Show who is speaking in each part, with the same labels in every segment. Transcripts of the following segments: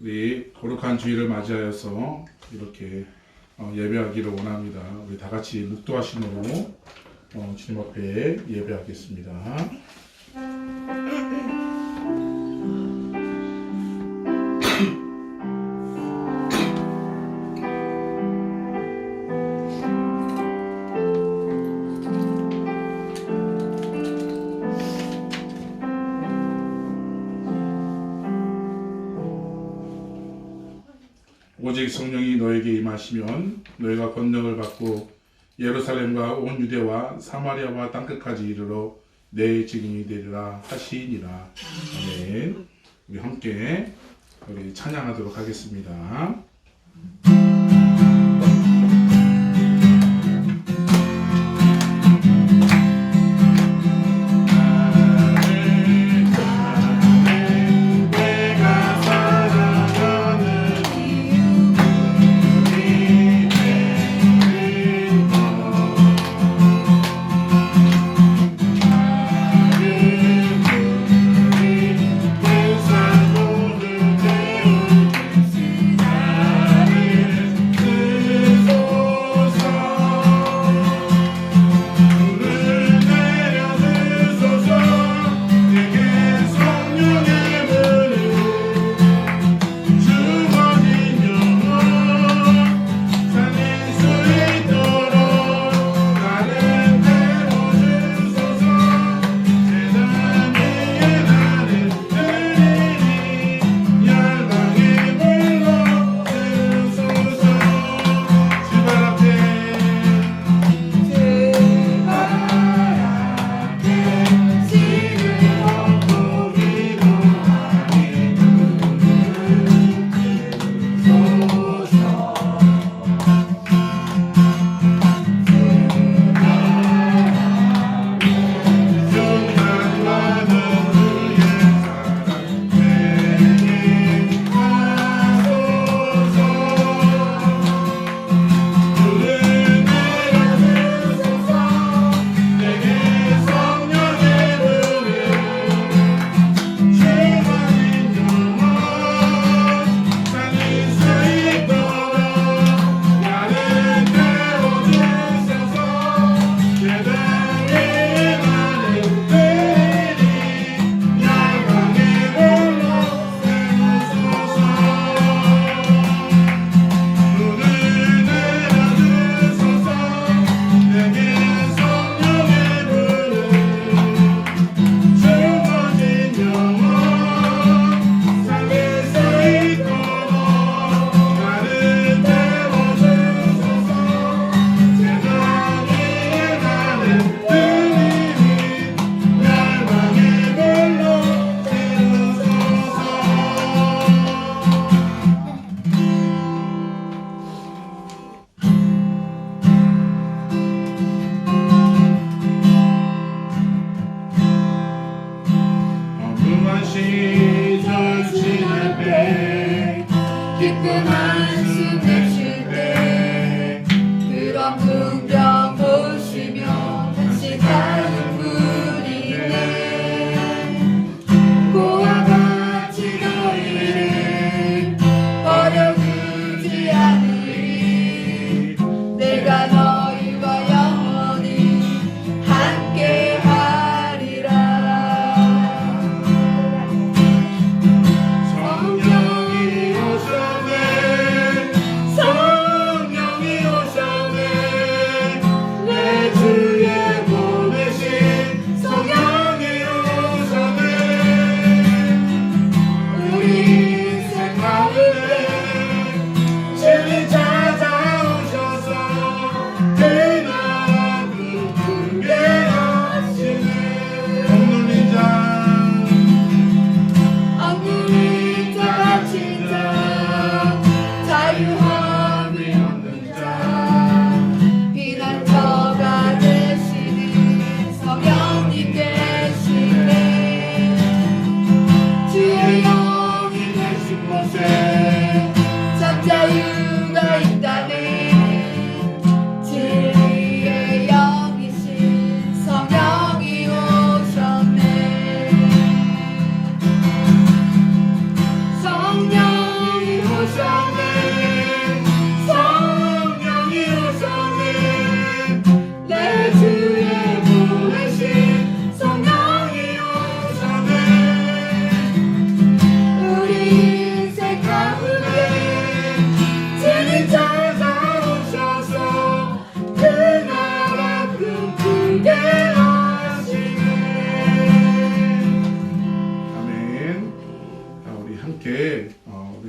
Speaker 1: 우리 거룩한 주일을 맞이하여서 이렇게 예배하기를 원합니다. 우리 다 같이 묵도하심으로 주님 앞에 예배하겠습니다. 오직 성령이 너에게 임하시면 너희가 권능을 받고 예루살렘과 온 유대와 사마리아와 땅끝까지 이르러 내 증인이 되리라 하시니라. 아멘. 우리 함께 우리 찬양하도록 하겠습니다.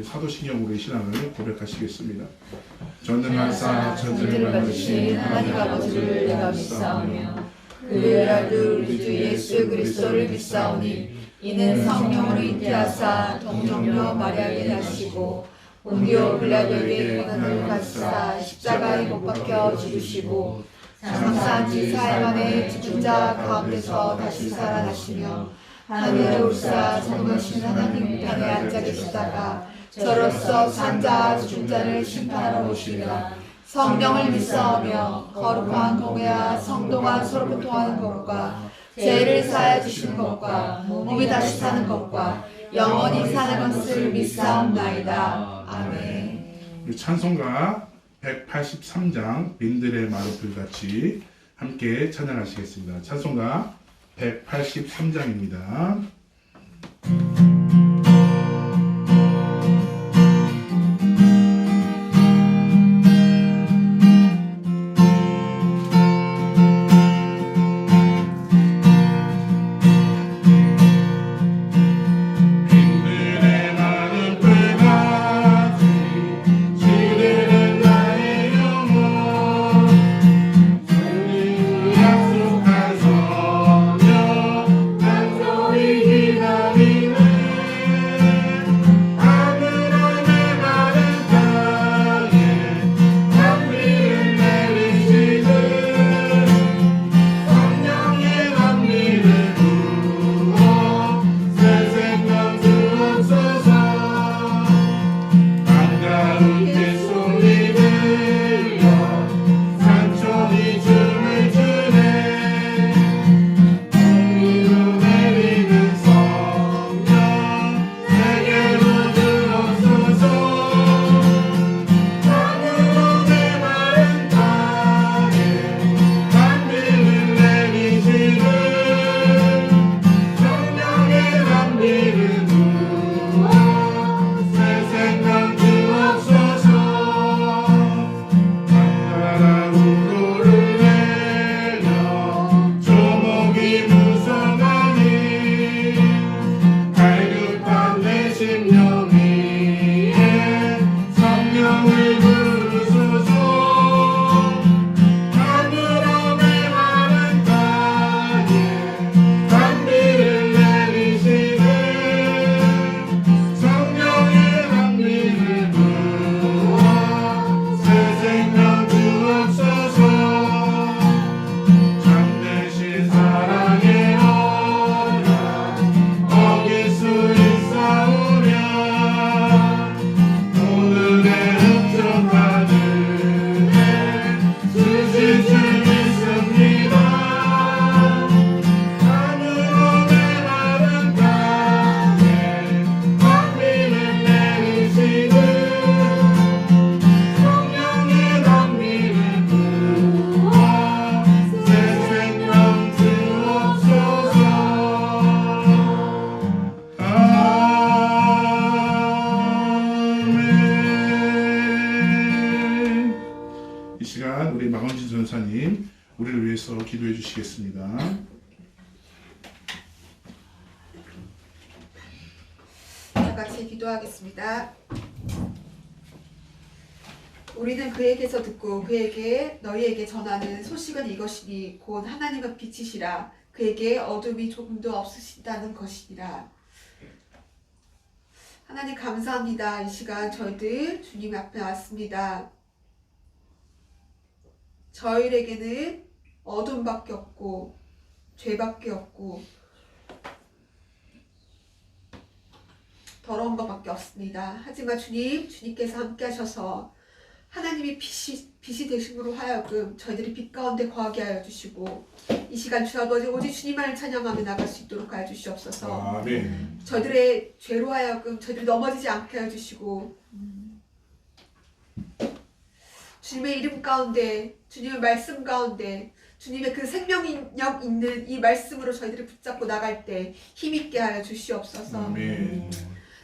Speaker 1: 사도신경으로의 신앙을 고백하시겠습니다. 전능하사
Speaker 2: 천지를 만드신 하나님 아버지를 내가 믿사오며 그 외아들 우리 주 예수 그리스도를 믿사오니 이는 성령으로 잉태하사 동정녀 마리아에게 나시고 본디오 빌라도에게 고난을 받으사 십자가에 못 박혀 죽으시고 장사한 지 4일 만에 죽은 자 가운데서 다시 살아나시며 하늘에 올사 전능하신 하나님 우편에 앉아 계시다가 저로서 산 자와 죽은 자를 심판하러 오시리라. 성령을 믿사오며 거룩한 공회와 성도가 서로 교통하는 것과 죄를 사하여 주시는 것과 몸이 다시 사는 것과 영원히 사는 것을 믿사옵나이다. 아멘.
Speaker 1: 우리 찬송가 183장 빈들의 마루풀 같이 함께 찬양하시겠습니다. 찬송가 183장입니다. 우리 마건진 전사님 우리를 위해서 기도해 주시겠습니다.
Speaker 3: 다 같이 기도하겠습니다. 우리는 그에게서 듣고 그에게 너희에게 전하는 소식은 이것이니 곧 하나님은 빛이시라 그에게 어둠이 조금도 없으시다는 것이니라. 하나님 감사합니다. 이 시간 저희들 주님 앞에 왔습니다. 저희에게는 어둠밖에 없고 죄밖에 없고 더러운 것밖에 없습니다. 하지만 주님께서 함께 하셔서 하나님이 빛이 되심으로 하여금 저희들이 빛 가운데 거하게 하여 주시고 이 시간 주 아버지 오직 주님만을 찬양하며 나갈 수 있도록 하여 주시옵소서.
Speaker 1: 아멘.
Speaker 3: 저희들의 죄로 하여금 저희들이 넘어지지 않게 하여 주시고 주님의 이름 가운데 주님의 말씀 가운데 주님의 그 생명력 있는 이 말씀으로 저희들이 붙잡고 나갈 때 힘있게 하여 주시옵소서.
Speaker 1: 아멘.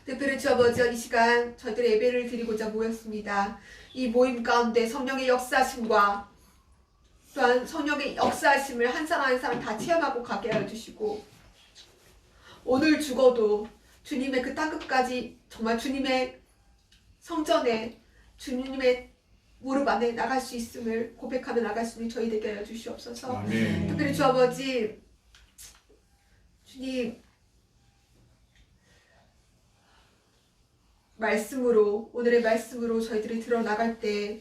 Speaker 3: 특별히 주 아버지 이 시간 저희들의 예배를 드리고자 모였습니다. 이 모임 가운데 성령의 역사하심과 또한 성령의 역사하심을 한 사람 한 사람 다 체험하고 가게 하여 주시고 오늘 죽어도 주님의 그 땅끝까지 정말 주님의 성전에 주님의 무릎 안에 나갈 수 있음을 고백하며 나갈 수 있는 저희 되게 하여 주시옵소서.
Speaker 1: 아멘.
Speaker 3: 특별히 주 아버지, 주님 말씀으로, 오늘의 말씀으로 저희들이 드러나갈 때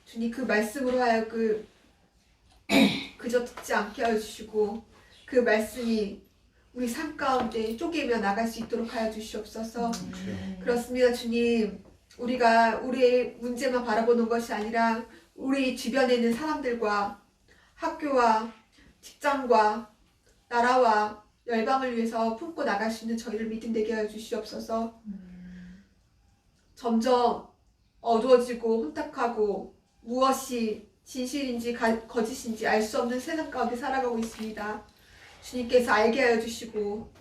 Speaker 3: 주님 그 말씀으로 하여금 그저 듣지 않게 하여 주시고 그 말씀이 우리 삶 가운데 쪼개며 나갈 수 있도록 하여 주시옵소서. 그렇습니다. 주님, 우리가 우리의 문제만 바라보는 것이 아니라 우리 주변에 있는 사람들과 학교와 직장과 나라와 열방을 위해서 품고 나갈 수 있는 저희를 믿음 되게 하여 주시옵소서. 점점 어두워지고 혼탁하고 무엇이 진실인지 거짓인지 알 수 없는 세상 가운데 살아가고 있습니다. 주님께서 알게 하여 주시고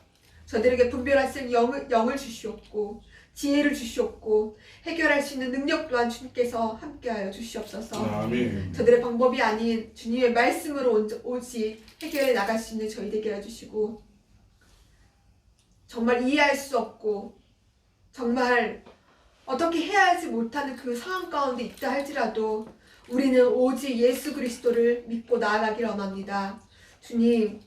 Speaker 3: 저들에게 분별할 수 있는 영을 주시옵고 지혜를 주시옵고 해결할 수 있는 능력 또한 주님께서 함께하여 주시옵소서.
Speaker 1: 아멘.
Speaker 3: 저들의 방법이 아닌 주님의 말씀으로 오직 해결해 나갈 수 있는 저희 되게 해주시고 정말 이해할 수 없고 정말 어떻게 해야 할지 못하는 그 상황 가운데 있다 할지라도 우리는 오직 예수 그리스도를 믿고 나아가길 원합니다. 주님,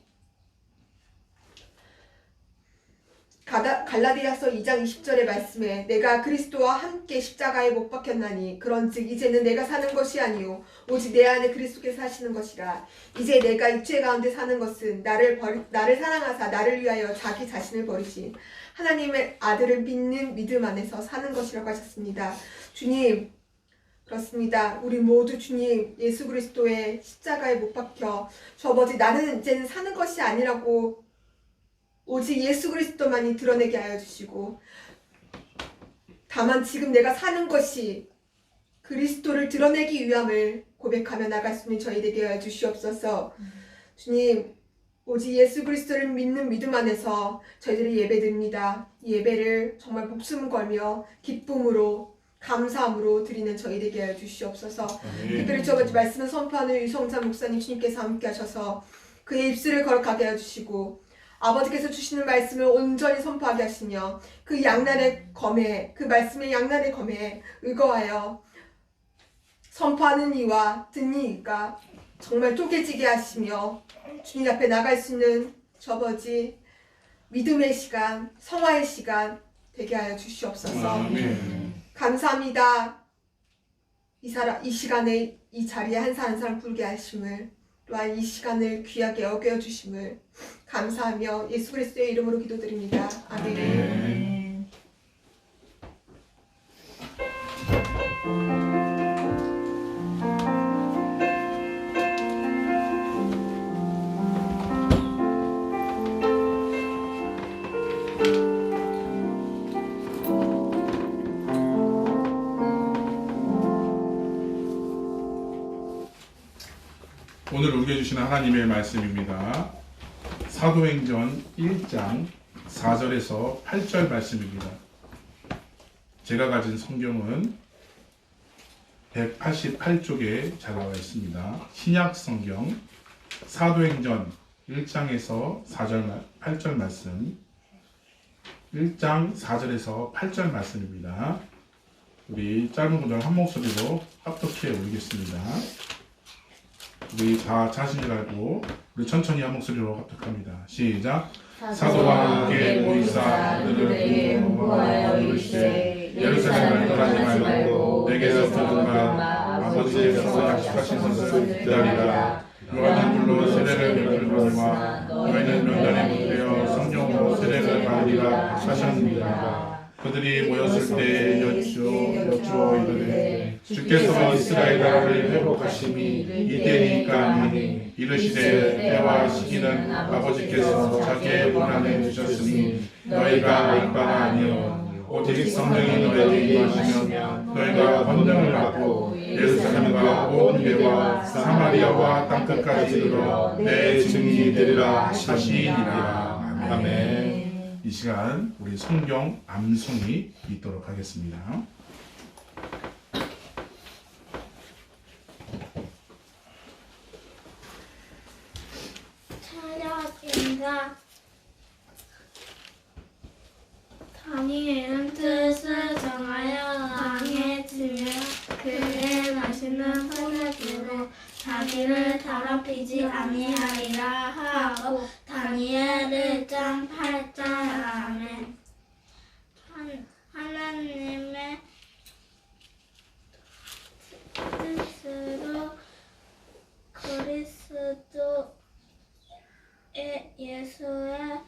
Speaker 3: 갈라디아서 2장 20절의 말씀에 내가 그리스도와 함께 십자가에 못 박혔나니 그런즉 이제는 내가 사는 것이 아니요 오직 내 안에 그리스도께서 사시는 것이라. 이제 내가 육체 가운데 사는 것은 나를 사랑하사 나를 위하여 자기 자신을 버리신 하나님의 아들을 믿는 믿음 안에서 사는 것이라고 하셨습니다. 주님, 그렇습니다. 우리 모두 주님 예수 그리스도의 십자가에 못 박혀 주 아버지 나는 이제는 사는 것이 아니라고 오직 예수 그리스도만이 드러내게 하여 주시고 다만 지금 내가 사는 것이 그리스도를 드러내기 위함을 고백하며 나갈 수 있는 저희 되게 하여 주시옵소서. 주님, 오직 예수 그리스도를 믿는 믿음 안에서 저희들이 예배드립니다. 이 예배를 정말 목숨 걸며 기쁨으로 감사함으로 드리는 저희 되게 하여 주시옵소서. 특별히 주 아버지 말씀을 선포하는 유성자 목사님 주님께서 함께 하셔서 그의 입술을 거룩하게 하여 주시고 아버지께서 주시는 말씀을 온전히 선포하게 하시며 그 양날의 검에 그 말씀의 양날의 검에 의거하여 선포하는 이와 듣는 이가 정말 쪼개지게 하시며 주님 앞에 나갈 수 있는 주 아버지 믿음의 시간, 성화의 시간 되게 하여 주시옵소서.
Speaker 1: 아멘.
Speaker 3: 감사합니다. 이 시간에 이 자리에 한 사람 한 사람 부르게 하심을 또한 이 시간을 귀하게 여겨주심을 감사하며 예수 그리스도의 이름으로 기도드립니다. 아멘.
Speaker 1: 아멘. 오늘 우겨주시는 하나님의 말씀입니다. 사도행전 1장 4절에서 8절 말씀입니다. 제가 가진 성경은 188쪽에 잘 나와 있습니다. 신약 성경 사도행전 1장에서 8절 말씀 1장 4절에서 8절 말씀입니다. 우리 짧은 구절 한 목소리로 합독해 올리겠습니다. 우리 다 자신을 알고 우리 천천히 한 목소리로 합독합니다. 시작. 사도와 함께 모이사 너희를 공부하여 이르시되 예루살렘을 떠나지 말고 내게서 들은 바 아버지께서 약속하신 것을 기다리라. 요한은 물로 세례를 베푸노니와 너희는 명단에 묻혀 성령으로 세례를 받으리라 하셨느니라. 그들이 모였을 때 여쭈어 이르되 주께서 이스라엘 나라를 회복하심이 이때니까 하니 이르시되 때와 시기는 아버지께서 자기의 본안에 두셨으니 너희가 알 바가 아니요 오직 성령이 너희에게 임하시면 너희가 권능을 받고 예루살렘과 온 유대와 사마리아와 땅끝까지 이르러 내 증인이 되리라 하시니라. 아멘. 이 시간 우리 성경 암송이 있도록 하겠습니다.
Speaker 4: 차려진다 다니엘은 뜻을 정하여 왕에 지며 그의 맛있는 포도주로 자기를 더럽히지 아니하리라 하고 다니엘 1장 8절 아멘. 하나님의 뜻으로 그리스도의 예수의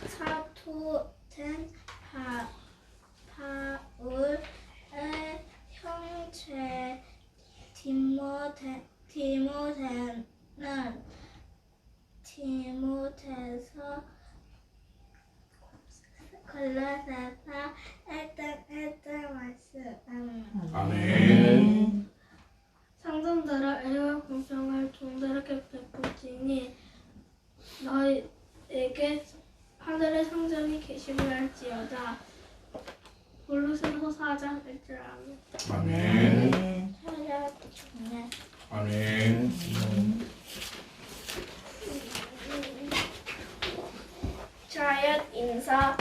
Speaker 4: 사도된 바울의 형제 디모데서 골로새서 1장 말씀.
Speaker 1: 아멘.
Speaker 4: 상전들아 애와 공평을 종들에게 베풀지니 너희에게 하늘의 상전이 계심을 알지어다. 골로새서 4장 1절 아멘.
Speaker 1: 아멘.
Speaker 4: 아멘.
Speaker 1: 아멘.
Speaker 4: 자연 인사.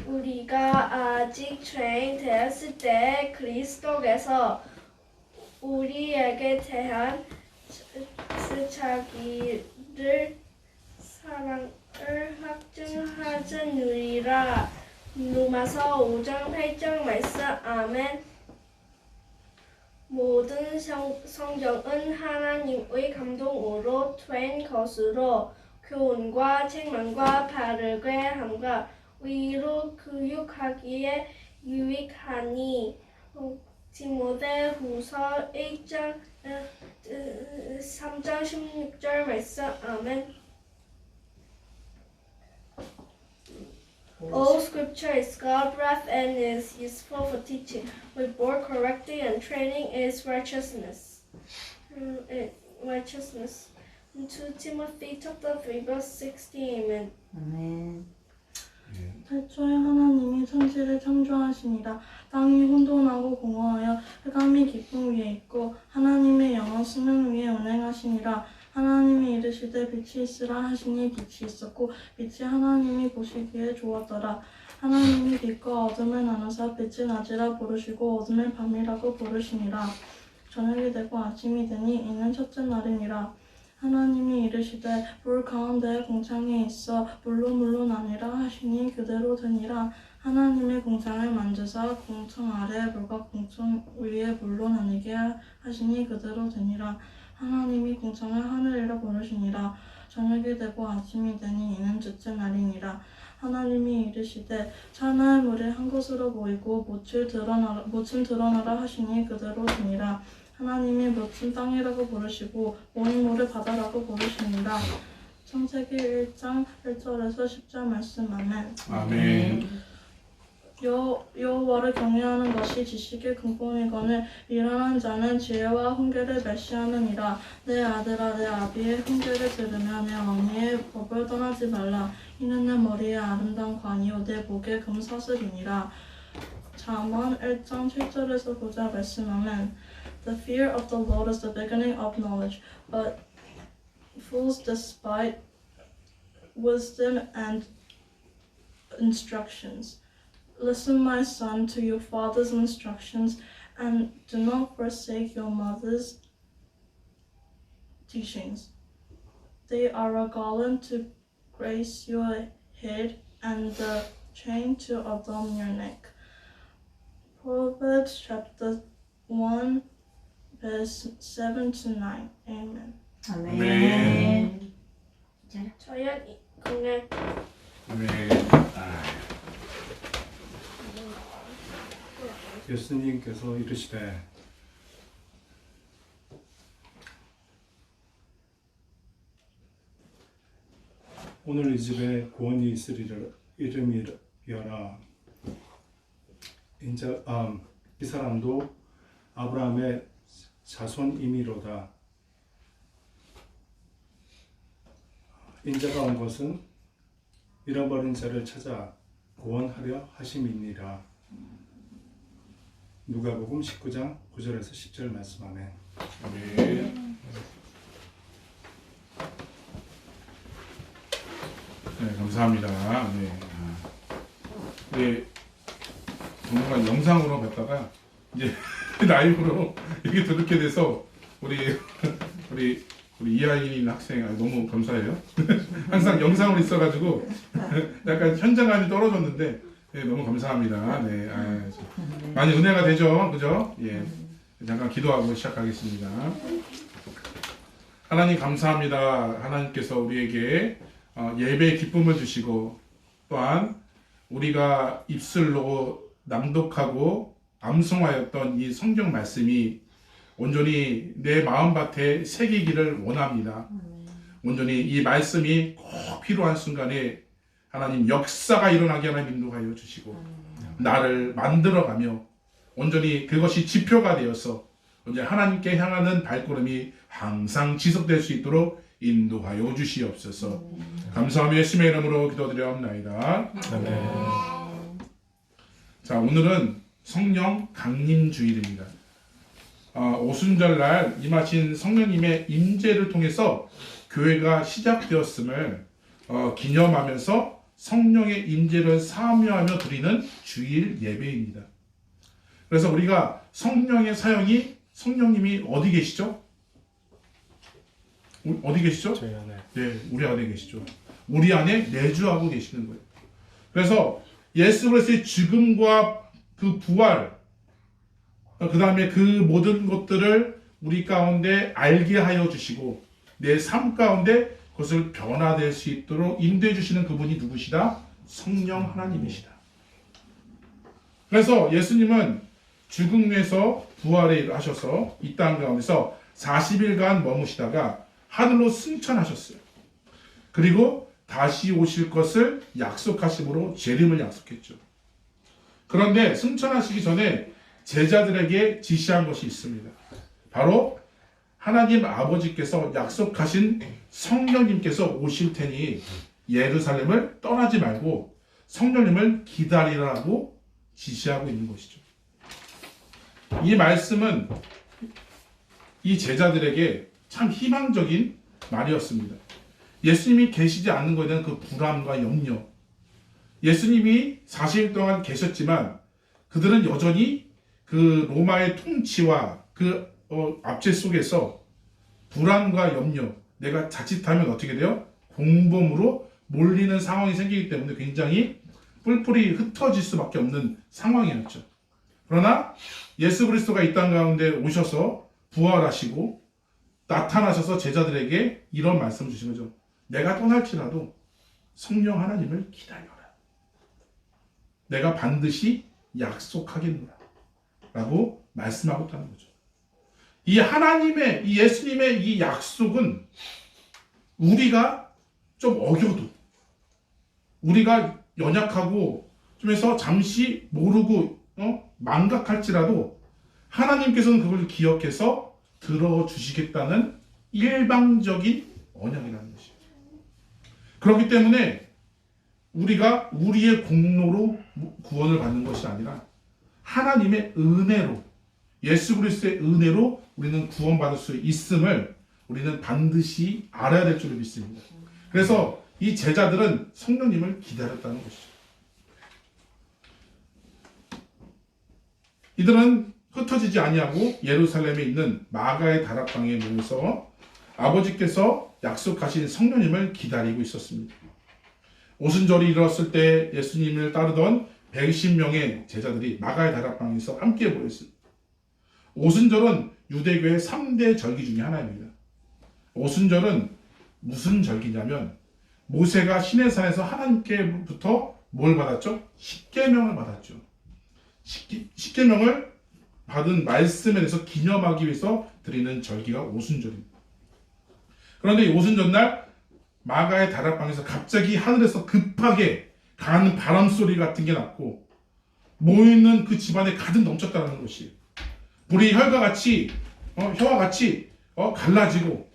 Speaker 4: 우리가 아직 죄인 되었을 때 그리스도께서 우리에게 대한 자기를 사랑을 확증하시느니라. 로마서 5장 8절 말씀. 아멘. 모든 성경은 하나님의 감동으로 된 것으로 교훈과 책망과 바르게 함과 의로 교육하기에 유익하니. 디모데후서 1장 3장 16절 말씀. 아멘. All scripture is God-breathed and is useful for teaching, with both correcting and training is righteousness. 2 Timothy chapter 3 verse 16. Amen.
Speaker 5: 아멘.
Speaker 6: 태초에 하나님이 천지를 창조하시니라. 땅이 혼돈하고 공허하여 흑암이 깊음 위에 있고 하나님의 영은 수면 위에 운행하시니라. 하나님이 이르시되 빛이 있으라 하시니 빛이 있었고 빛이 하나님이 보시기에 좋았더라. 하나님이 빛과 어둠을 나누사 빛이 낮이라 부르시고 어둠을 밤이라고 부르시니라. 저녁이 되고 아침이 되니 이는 첫째 날이니라. 하나님이 이르시되 물 가운데에 공창이 있어 물로 나뉘라 하시니 그대로 되니라. 하나님의 공창을 만드사 공창 아래에 물과 공창 위에 물로 나뉘게 하시니 그대로 되니라. 하나님이 공창을 하늘이라 부르시니라. 저녁이 되고 아침이 되니 이는 둘째 날이니라. 하나님이 이르시되 차나의 물이 한 곳으로 모이고 모침 드러나라 하시니 그대로 되니라. 하나님이 모침 땅이라고 부르시고 모인 물을 바다라고 부르시니라. 창세기 1장 1절에서 10절 말씀. 아멘.
Speaker 1: 아멘.
Speaker 6: 여호와를 경외하는 것이 지식의 근본이거늘 미련한 자는 지혜와 훈계를 멸시하느니라. 내 아들아 내 아비의 훈계를 들으며 내 어머니의 법을 떠나지 말라. 이는 내 머리에 아름다운 관이요 내 목에 금사슬이니라. 잠언 1장 7절에서 9절 말씀. 아멘. The fear of the Lord is the beginning of knowledge, but fools despise wisdom and instructions. Listen, my son, to your father's instructions, and do not forsake your mother's teachings. They are a garland to grace your head, and the chain to adorn your neck. Proverbs chapter 1, verse 7-9. Amen.
Speaker 5: 아멘.
Speaker 4: 저녁 공연.
Speaker 1: 아멘.
Speaker 7: 예수님께서 이르시되 오늘 이 집에 구원이 있으리라 이름이여라. 이 사람도 아브라함의 자손이미로다. 인자가 온 것은 잃어버린 자를 찾아 구원하려 하심이니라. 누가복음 19장 9절에서 10절 말씀. 아멘.
Speaker 1: 아멘. 감사합니다. 네. 네. 정말 영상으로 봤다가 이제 라이브로 이렇게 그렇게 돼서 우리 이하인 학생 너무 감사해요. 항상 영상으로 있어가지고 약간 현장감이 떨어졌는데 네, 너무 감사합니다. 네, 많이 은혜가 되죠, 그죠? 예, 잠깐 기도하고 시작하겠습니다. 하나님 감사합니다. 하나님께서 우리에게 예배의 기쁨을 주시고 또한 우리가 입술로 낭독하고 암송하였던 이 성경 말씀이 온전히 내 마음밭에 새기기를 원합니다. 온전히 이 말씀이 꼭 필요한 순간에 하나님 역사가 일어나게 하나님 인도하여 주시고 나를 만들어가며 온전히 그것이 지표가 되어서 이제 하나님께 향하는 발걸음이 항상 지속될 수 있도록 인도하여 주시옵소서. 감사하며 예수님의 이름으로 기도드려옵나이다. 아멘. 자, 오늘은 성령 강림 주일입니다. 오순절날 임하신 성령님의 임재를 통해서 교회가 시작되었음을 기념하면서 성령의 임재를 사모하며 드리는 주일 예배입니다. 그래서 우리가 성령의 사역이 성령님이 어디 계시죠? 어디 계시죠?
Speaker 7: 저희 안에.
Speaker 1: 네, 우리 안에 계시죠. 우리 안에 내주하고 계시는 거예요. 그래서 예수 그리스도의 죽음과 그 부활, 그 다음에 그 모든 것들을 우리 가운데 알게 하여 주시고 내 삶 가운데 그것을 변화될 수 있도록 인도해 주시는 그분이 누구시다? 성령 하나님이시다. 그래서 예수님은 죽음에서 부활을 하셔서 이 땅 가운데서 40일간 머무시다가 하늘로 승천하셨어요. 그리고 다시 오실 것을 약속하심으로 재림을 약속했죠. 그런데 승천하시기 전에 제자들에게 지시한 것이 있습니다. 바로 하나님 아버지께서 약속하신 성령님께서 오실 테니 예루살렘을 떠나지 말고 성령님을 기다리라고 지시하고 있는 것이죠. 이 말씀은 이 제자들에게 참 희망적인 말이었습니다. 예수님이 계시지 않는 것에 대한 그 불안과 염려. 예수님이 40일 동안 계셨지만 그들은 여전히 그 로마의 통치와 그 압제 속에서 불안과 염려, 내가 자칫하면 어떻게 돼요? 공범으로 몰리는 상황이 생기기 때문에 굉장히 뿔뿔이 흩어질 수밖에 없는 상황이었죠. 그러나 예수 그리스도가 이 땅 가운데 오셔서 부활하시고 나타나셔서 제자들에게 이런 말씀을 주신 거죠. 내가 떠날지라도 성령 하나님을 기다려라. 내가 반드시 약속하겠노라. 라고 말씀하고 있다는 거죠. 이 하나님의, 이 예수님의 이 약속은 우리가 좀 어겨도, 우리가 연약하고 좀 해서 잠시 모르고 망각할지라도 하나님께서는 그걸 기억해서 들어주시겠다는 일방적인 언약이라는 것이에요. 그렇기 때문에 우리가 우리의 공로로 구원을 받는 것이 아니라 하나님의 은혜로, 예수 그리스도의 은혜로 우리는 구원받을 수 있음을 우리는 반드시 알아야 될 줄을 믿습니다. 그래서 이 제자들은 성령님을 기다렸다는 것이죠. 이들은 흩어지지 아니하고 예루살렘에 있는 마가의 다락방에 모여서 아버지께서 약속하신 성령님을 기다리고 있었습니다. 오순절이 이르렀을 때 예수님을 따르던 120명의 제자들이 마가의 다락방에서 함께 모였습니다. 오순절은 유대교의 3대 절기 중에 하나입니다. 오순절은 무슨 절기냐면 모세가 시내산에서 하나님께부터 뭘 받았죠? 십계명을 받았죠. 십계명을 받은 말씀에 대해서 기념하기 위해서 드리는 절기가 오순절입니다. 그런데 이 오순절날 마가의 다락방에서 갑자기 하늘에서 급하게 강한 바람 소리 같은 게 났고 모여있는 그 집안에 가득 넘쳤다는 것이에요. 불이 혈과 같이 혀와 같이 갈라지고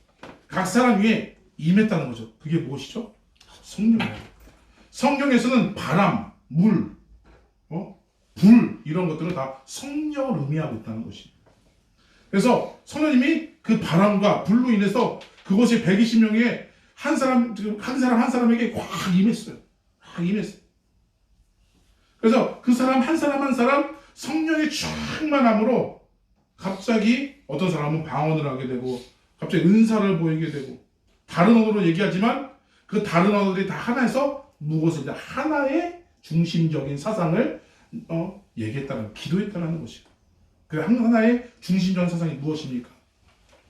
Speaker 1: 각 사람 위에 임했다는 거죠. 그게 무엇이죠? 성령이에요. 성경에서는 바람, 물, 불 이런 것들은 다 성령을 의미하고 있다는 것이에요. 그래서 성령님이 그 바람과 불로 인해서 그것이 120명의 한 사람에게 확 임했어요. 확 임했어요. 그래서 그 사람 한 사람 성령의 충만함으로 갑자기 어떤 사람은 방언을 하게 되고 갑자기 은사를 보이게 되고 다른 언어로 얘기하지만 그 다른 언어들이 다 하나에서 무엇을 하나의 중심적인 사상을 얘기했다는 기도했다는 것이에요. 그 하나의 중심적인 사상이 무엇입니까?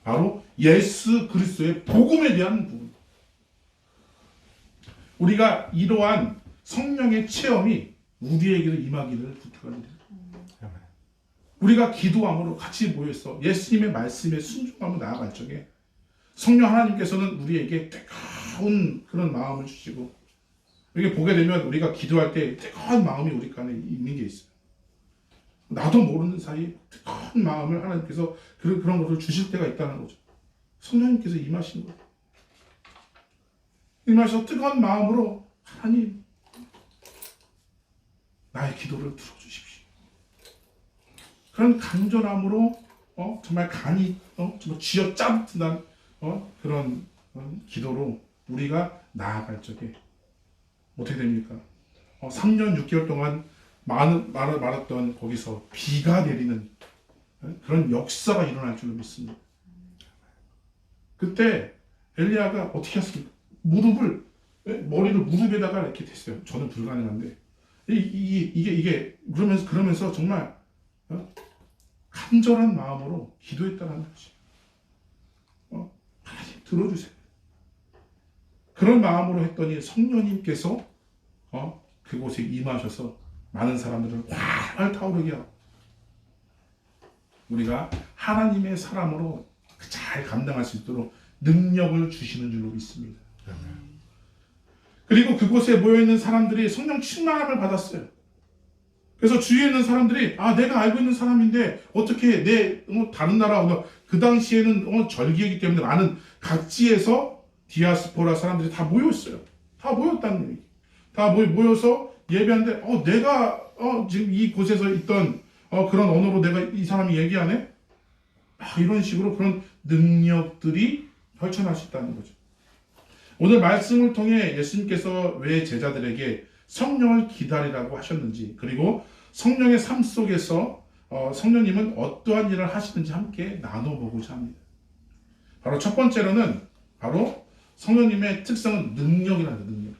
Speaker 1: 바로 예수 그리스도의 복음에 대한 부분. 우리가 이러한 성령의 체험이 우리에게도 임하기를 부탁합니다. 우리가 기도함으로 같이 모여서 예수님의 말씀에 순종하며 나아갈 적에 성령 하나님께서는 우리에게 뜨거운 그런 마음을 주시고 이렇게 보게 되면 우리가 기도할 때 뜨거운 마음이 우리 안에 있는 게 있어요. 나도 모르는 사이에 뜨거운 마음을 하나님께서 그런 것을 주실 때가 있다는 거죠. 성령님께서 임하시는 거예요. 임하셔서 뜨거운 마음으로 하나님 나의 기도를 들어주십시오. 그런 간절함으로 정말 간이 정말 쥐어짜듯한 그런 기도로 우리가 나아갈 적에 어떻게 됩니까? 3년 6개월 동안 말았던 거기서 비가 내리는 그런 역사가 일어날 줄로 믿습니다. 그때 엘리야가 어떻게 했습니까? 머리를 무릎에다가 이렇게 댔어요. 저는 불가능한데 이게 그러면서 정말 간절한 마음으로 기도했다는 것이 하나님 들어주세요. 그런 마음으로 했더니 성령님께서 그곳에 임하셔서 많은 사람들을 활활 타오르게 하고 우리가 하나님의 사람으로 잘 감당할 수 있도록 능력을 주시는 줄로 믿습니다. 그리고 그곳에 모여있는 사람들이 성령 충만함을 받았어요. 그래서 주위에 있는 사람들이 내가 알고 있는 사람인데 어떻게 다른 나라 그 당시에는 절기이기 때문에 많은 각지에서 디아스포라 사람들이 다 모였어요. 다 모였다는 얘기. 다 모여서 예배하는데 내가 지금 이 곳에서 있던 그런 언어로 내가 이 사람이 얘기하네? 이런 식으로 그런 능력들이 펼쳐날 수 있다는 거죠. 오늘 말씀을 통해 예수님께서 왜 제자들에게 성령을 기다리라고 하셨는지 그리고 성령의 삶 속에서 성령님은 어떠한 일을 하시는지 함께 나눠보고자 합니다. 바로 첫 번째로는 바로 성령님의 특성은 능력이라는 능력.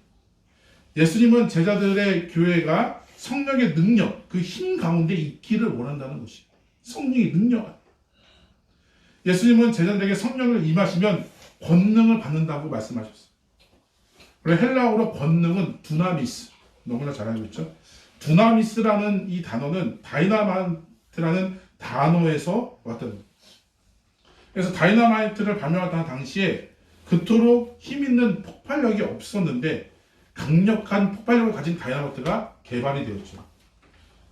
Speaker 1: 예수님은 제자들의 교회가 성령의 능력, 그 힘 가운데 있기를 원한다는 것이에요. 성령의 능력. 예수님은 제자들에게 성령을 임하시면 권능을 받는다고 말씀하셨어요. 그리고 헬라어로 권능은 두나미스. 너무나 잘 알고 있죠. 두나미스라는 이 단어는 다이나마이트라는 단어에서 왔던 거예요. 그래서 다이나마이트를 발명하던 당시에 그토록 힘있는 폭발력이 없었는데 강력한 폭발력을 가진 다이나마이트가 개발이 되었죠.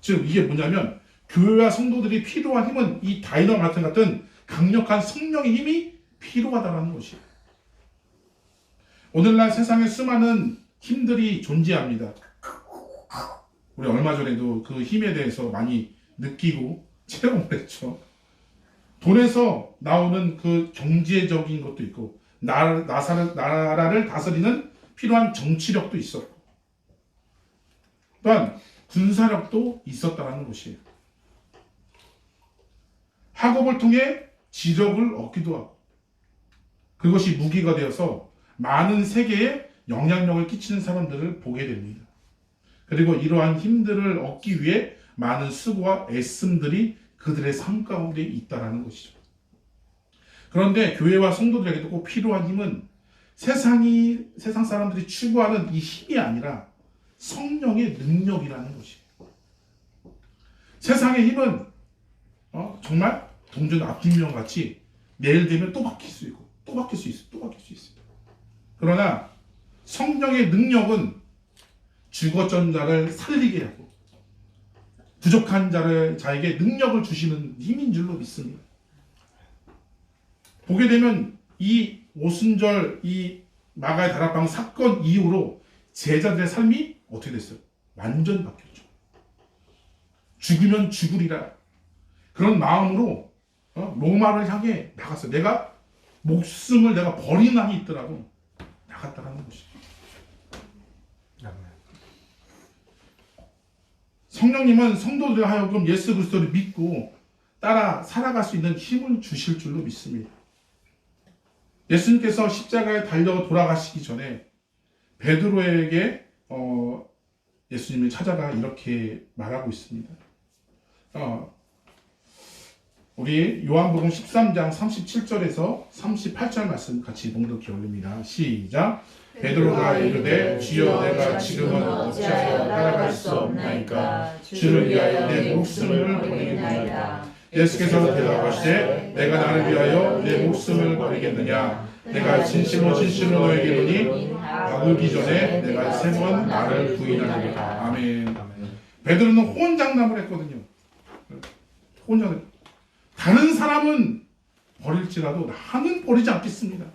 Speaker 1: 즉 이게 뭐냐면 교회와 성도들이 필요한 힘은 이 다이너마이트 같은 강력한 성령의 힘이 필요하다는 것이에요. 오늘날 세상에 수많은 힘들이 존재합니다. 우리 얼마 전에도 그 힘에 대해서 많이 느끼고 체험을 했죠. 돈에서 나오는 그 경제적인 것도 있고 나라를 다스리는 필요한 정치력도 있었고 또한 군사력도 있었다는 것이에요. 학업을 통해 지력을 얻기도 하고 그것이 무기가 되어서 많은 세계에 영향력을 끼치는 사람들을 보게 됩니다. 그리고 이러한 힘들을 얻기 위해 많은 수고와 애씀들이 그들의 삶 가운데 있다는 것이죠. 그런데 교회와 성도들에게도 꼭 필요한 힘은 세상 사람들이 추구하는 이 힘이 아니라 성령의 능력이라는 것이에요. 세상의 힘은 정말 동전 앞뒷면 같이 내일 되면 또 바뀔 수 있고 또 바뀔 수 있어요. 또 바뀔 수 있어요. 그러나 성령의 능력은 죽었던 자를 살리게 하고 부족한 자에게 능력을 주시는 힘인 줄로 믿습니다. 보게 되면 이 오순절 이 마가의 다락방 사건 이후로 제자들의 삶이 어떻게 됐어요? 완전 바뀌었죠. 죽으면 죽으리라 그런 마음으로 로마를 향해 나갔어요. 내가 목숨을 내가 버리는 한이 있더라도 나갔다라는 것이죠. 성령님은 성도들 하여금 예수 그리스도를 믿고 따라 살아갈 수 있는 힘을 주실 줄로 믿습니다. 예수님께서 십자가에 달려 돌아가시기 전에 베드로에게 예수님이 찾아가 이렇게 말하고 있습니다. 우리 요한복음 13장 37절에서 38절 말씀 같이 봉독해 올립니다. 시작. 베드로가 이르되 주여 내가 지금은 어찌하여 따라갈 수 없나이까 주를 위하여 내 목숨을 버리겠나이다. 예수께서 대답하시되 내가 나를 위하여 내 목숨을 버리겠느냐 내가 진실로 진실로 너에게 이르노니 가기 전에 내가 3번 나를 부인하리라. 아멘. 베드로는 호언장담을 했거든요. 호언장담. 다른 사람은 버릴지라도 나는 버리지 않겠습니다.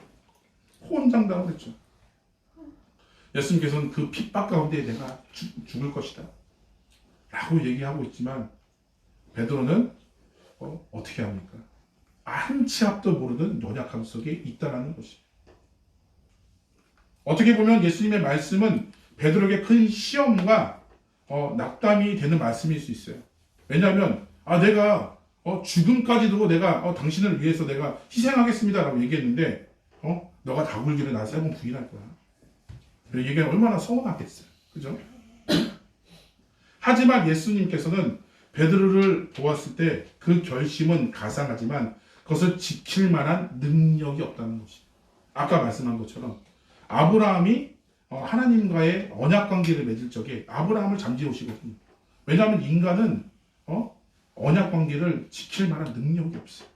Speaker 1: 호언장담을 했죠. 예수님께서는 그 핍박 가운데 내가 죽을 것이다 라고 얘기하고 있지만 베드로는 어떻게 합니까? 한 치 앞도 모르는 연약함 속에 있다라는 것입니다. 어떻게 보면 예수님의 말씀은 베드로에게 큰 시험과 낙담이 되는 말씀일 수 있어요. 왜냐하면 내가 죽음까지도 내가 당신을 위해서 내가 희생하겠습니다 라고 얘기했는데 너가 다 굴기를 나 3번 부인할 거야. 이게 얼마나 서운하겠어요. 그죠? 하지만 예수님께서는 베드로를 보았을 때 그 결심은 가상하지만 그것을 지킬 만한 능력이 없다는 것이죠. 아까 말씀한 것처럼 아브라함이 하나님과의 언약 관계를 맺을 적에 아브라함을 잠재우시거든요. 왜냐하면 인간은 언약 관계를 지킬 만한 능력이 없어요.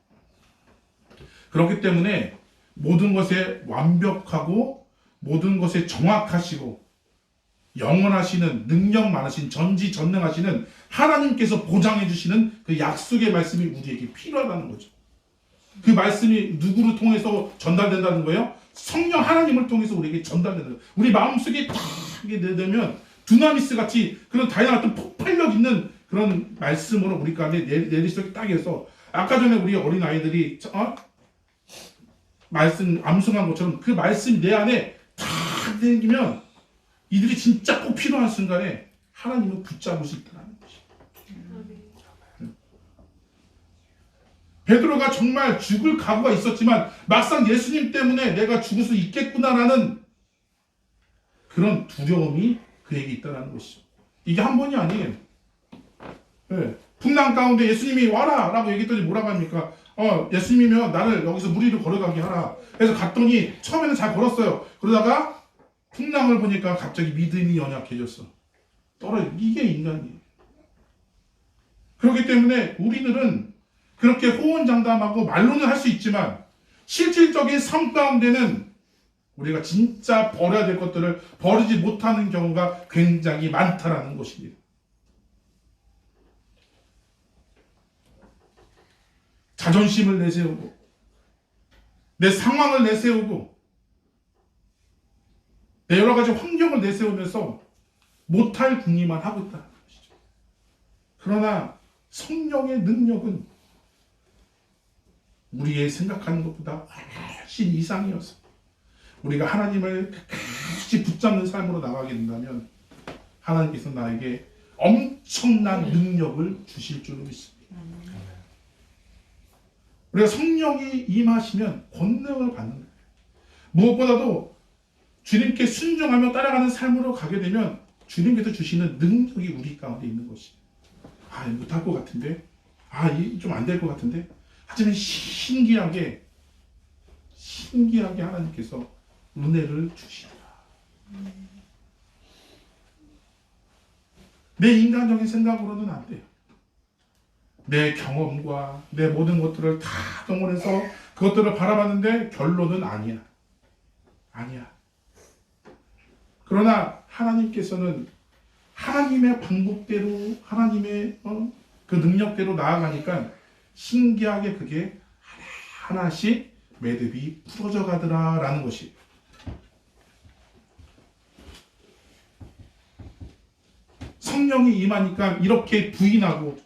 Speaker 1: 그렇기 때문에 모든 것에 완벽하고 모든 것에 정확하시고 영원하시는 능력 많으신 전지전능하시는 하나님께서 보장해 주시는 그 약속의 말씀이 우리에게 필요하다는 거죠. 그 말씀이 누구를 통해서 전달된다는 거예요? 성령 하나님을 통해서 우리에게 전달된다. 우리 마음속에 딱 내되면 두나미스 같이 그런 다양한 어떤 폭발력 있는 그런 말씀으로 우리 가운데 내릴 수 있게 딱 해서 아까 전에 우리 어린 아이들이 말씀 암송한 것처럼 그 말씀 내 안에 다 생기면 이들이 진짜 꼭 필요한 순간에 하나님은 붙잡을 수 있다는 것이죠. 베드로가 정말 죽을 각오가 있었지만 막상 예수님 때문에 내가 죽을 수 있겠구나라는 그런 두려움이 그에게 있다는 것이죠. 이게 한 번이 아니에요. 네. 풍랑 가운데 예수님이 와라 라고 얘기했더니 뭐라고 합니까? 예수님이면 나를 여기서 물 위로 걸어가게 하라. 그래서 갔더니 처음에는 잘 걸었어요. 그러다가 풍랑을 보니까 갑자기 믿음이 연약해졌어. 이게 인간이에요. 그렇기 때문에 우리들은 그렇게 호언장담하고 말로는 할 수 있지만 실질적인 삶 가운데는 우리가 진짜 버려야 될 것들을 버리지 못하는 경우가 굉장히 많다라는 것입니다. 자존심을 내세우고 내 상황을 내세우고 내 여러 가지 환경을 내세우면서 못할 궁리만 하고 있다는 것이죠. 그러나 성령의 능력은 우리의 생각하는 것보다 훨씬 이상이어서 우리가 하나님을 끝까지 붙잡는 삶으로 나가게 된다면 하나님께서 나에게 엄청난 능력을 주실 줄로 믿습니다. 우리가 성령이 임하시면 권능을 받는 거예요. 무엇보다도 주님께 순종하며 따라가는 삶으로 가게 되면 주님께서 주시는 능력이 우리 가운데 있는 것이에요. 못할 것 같은데, 좀 안 될 것 같은데, 하지만 신기하게 하나님께서 은혜를 주시더라. 내 인간적인 생각으로는 안 돼요. 내 경험과 내 모든 것들을 다 동원해서 그것들을 바라봤는데 결론은 아니야. 그러나 하나님께서는 하나님의 방법대로 하나님의 그 능력대로 나아가니까 신기하게 그게 하나하나씩 매듭이 풀어져 가더라라는 것이. 성령이 임하니까 이렇게 부인하고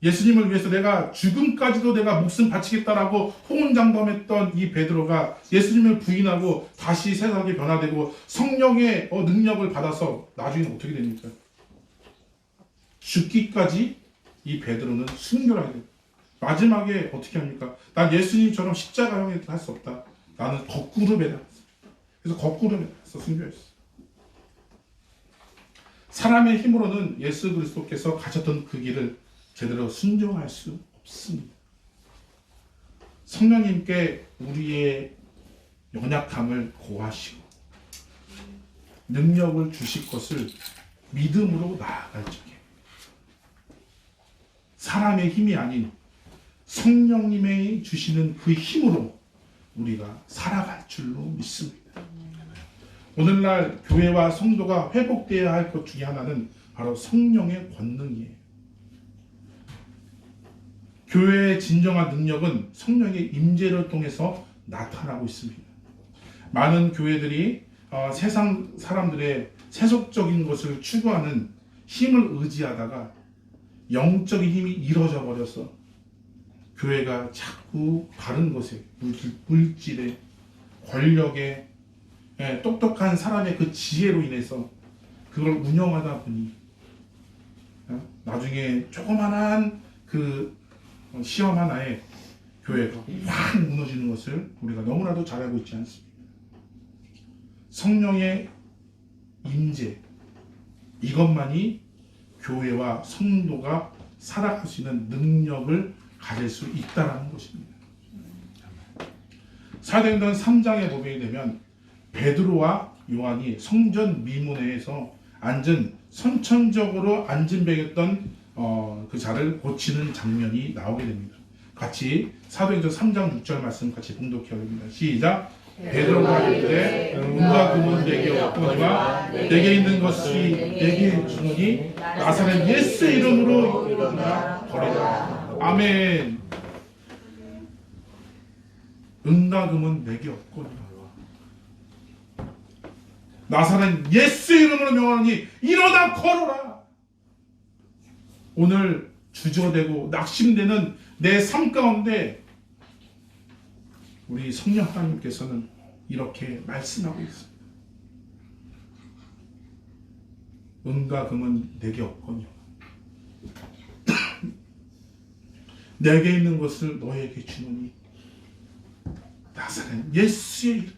Speaker 1: 예수님을 위해서 내가 죽음까지도 내가 목숨 바치겠다라고 호언장담했던 이 베드로가 예수님을 부인하고 다시 세상에 변화되고 성령의 능력을 받아서 나중에 어떻게 됩니까? 죽기까지 이 베드로는 순교를 하게 됩니다. 마지막에 어떻게 합니까? 난 예수님처럼 십자가형에 할 수 없다. 나는 거꾸로 매달았어. 그래서 거꾸로 매달아서 순교했어. 사람의 힘으로는 예수 그리스도께서 가셨던 그 길을 제대로 순종할 수 없습니다. 성령님께 우리의 연약함을 고하시고 능력을 주실 것을 믿음으로 나아갈 적에 사람의 힘이 아닌 성령님의 주시는 그 힘으로 우리가 살아갈 줄로 믿습니다. 오늘날 교회와 성도가 회복되어야 할 것 중에 하나는 바로 성령의 권능이에요. 교회의 진정한 능력은 성령의 임재를 통해서 나타나고 있습니다. 많은 교회들이 세상 사람들의 세속적인 것을 추구하는 힘을 의지하다가 영적인 힘이 잃어져 버려서 교회가 자꾸 다른 것에 물질에 권력에 똑똑한 사람의 그 지혜로 인해서 그걸 운영하다 보니 나중에 조그만한 그 시험 하나에 교회가 확 무너지는 것을 우리가 너무나도 잘 알고 있지 않습니까? 성령의 임재, 이것만이 교회와 성도가 살아갈 수 있는 능력을 가질 수 있다는 것입니다. 사도행전 3장에 보게 되면 베드로와 요한이 성전 미문회에서 선천적으로 앉은병이었던 그 자를 고치는 장면이 나오게 됩니다. 같이 사도행전 3장 6절 말씀 같이 봉독해 보겠습니다. 시작. 베드로가 이르되 은과 금은 내게 없거니와 내게 있는 것이 내게 주노니 나사렛 예수 이름으로 이르라 버리라. 아멘. 은과 금은 내게 없거니와 나사렛 예수 이름으로 명하니 일어나 걸어라. 오늘 주저되고 낙심되는 내 삶 가운데 우리 성령 하나님께서는 이렇게 말씀하고 있습니다. 은과 금은 내게 없거니와 내게 있는 것을 너에게 주노니 나사렛 예수의 이름.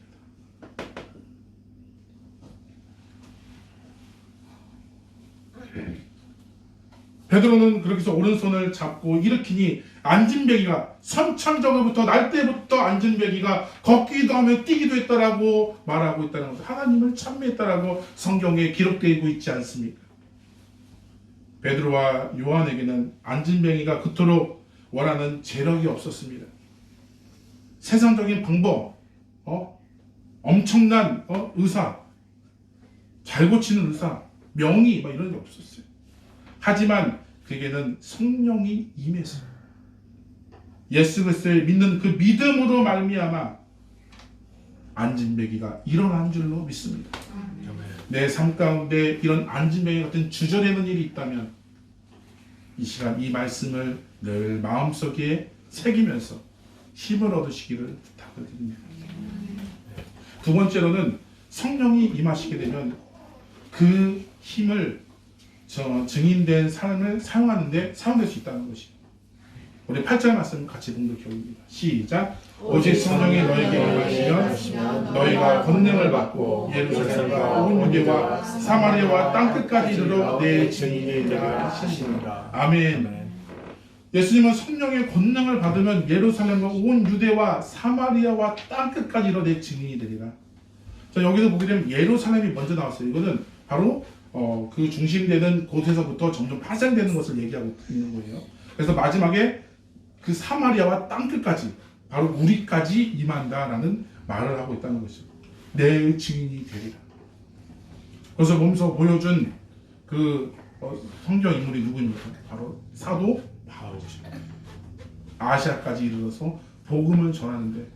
Speaker 1: 베드로는 그렇게 해서 오른손을 잡고 일으키니 앉은배기가 선천적으로부터 날 때부터 앉은배기가 걷기도 하며 뛰기도 했다라고 말하고 있다는 것을 하나님을 찬미했다라고 성경에 기록되고 있지 않습니까? 베드로와 요한에게는 앉은배기가 그토록 원하는 재력이 없었습니다. 세상적인 방법, 엄청난 의사, 잘 고치는 의사, 명의 이런 게 없었어요. 하지만 그에게는 성령이 임해서 예수 그리스도를 믿는 그 믿음으로 말미암아 앉은배기가 일어난 줄로 믿습니다. 내 삶 가운데 이런 앉은배기 같은 주저되는 일이 있다면 이 시간 이 말씀을 늘 마음속에 새기면서 힘을 얻으시기를 부탁을 드립니다. 두 번째로는 성령이 임하시게 되면 그 힘을 증인된 삶을 사용하는데 사용될 수 있다는 것이 우리 8절 말씀 같이 봉독해 봅니다. 시작. 오직 성령이 너에게 임하시면 너희가 권능을 받고 예루살렘과 온 유대와 사마리아와 땅끝까지 이르러 내 증인이 되리라 하시니라. 아멘. 예수님은 성령의 권능을 받으면 예루살렘과 온 유대와 사마리아와 땅끝까지 이르러 내 증인이 되리라. 자, 여기서 보게 되면 예루살렘이 먼저 나왔어요. 이거는 바로 그 중심되는 곳에서부터 점점 파생되는 것을 얘기하고 있는 거예요. 그래서 마지막에 그 사마리아와 땅끝까지 바로 우리까지 임한다라는 말을 하고 있다는 것이죠. 내 증인이 되리라. 그래서 몸소 보여준 그 성경 인물이 누구입니까? 바로 사도 바울이죠. 아시아까지 이르러서 복음을 전하는데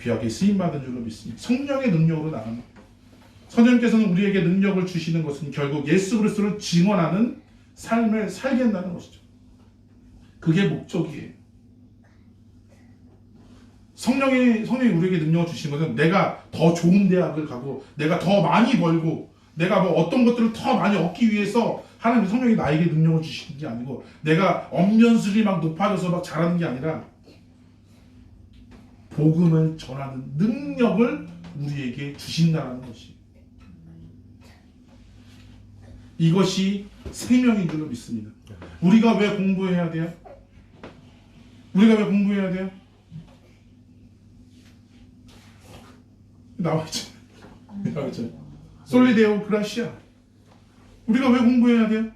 Speaker 1: 귀하게 쓰임받은 줄로 믿습니다. 성령의 능력으로 나갑니다. 성령께서는 우리에게 능력을 주시는 것은 결국 예수 그리스도를 증언하는 삶을 살게 한다는 것이죠. 그게 목적이에요. 성령이 우리에게 능력을 주신 것은 내가 더 좋은 대학을 가고 내가 더 많이 벌고 내가 뭐 어떤 것들을 더 많이 얻기 위해서 하나님 성령이 나에게 능력을 주시는 게 아니고 내가 엄연술이 막 높아져서 막 잘하는 게 아니라 복음을 전하는 능력을 우리에게 주신다는 것이 이것이 생명인 줄로 믿습니다. 우리가 왜 공부해야 돼요? 우리가 왜 공부해야 돼요? 나와있죠. 솔리데오 그라시아. 우리가 왜 공부해야 돼요?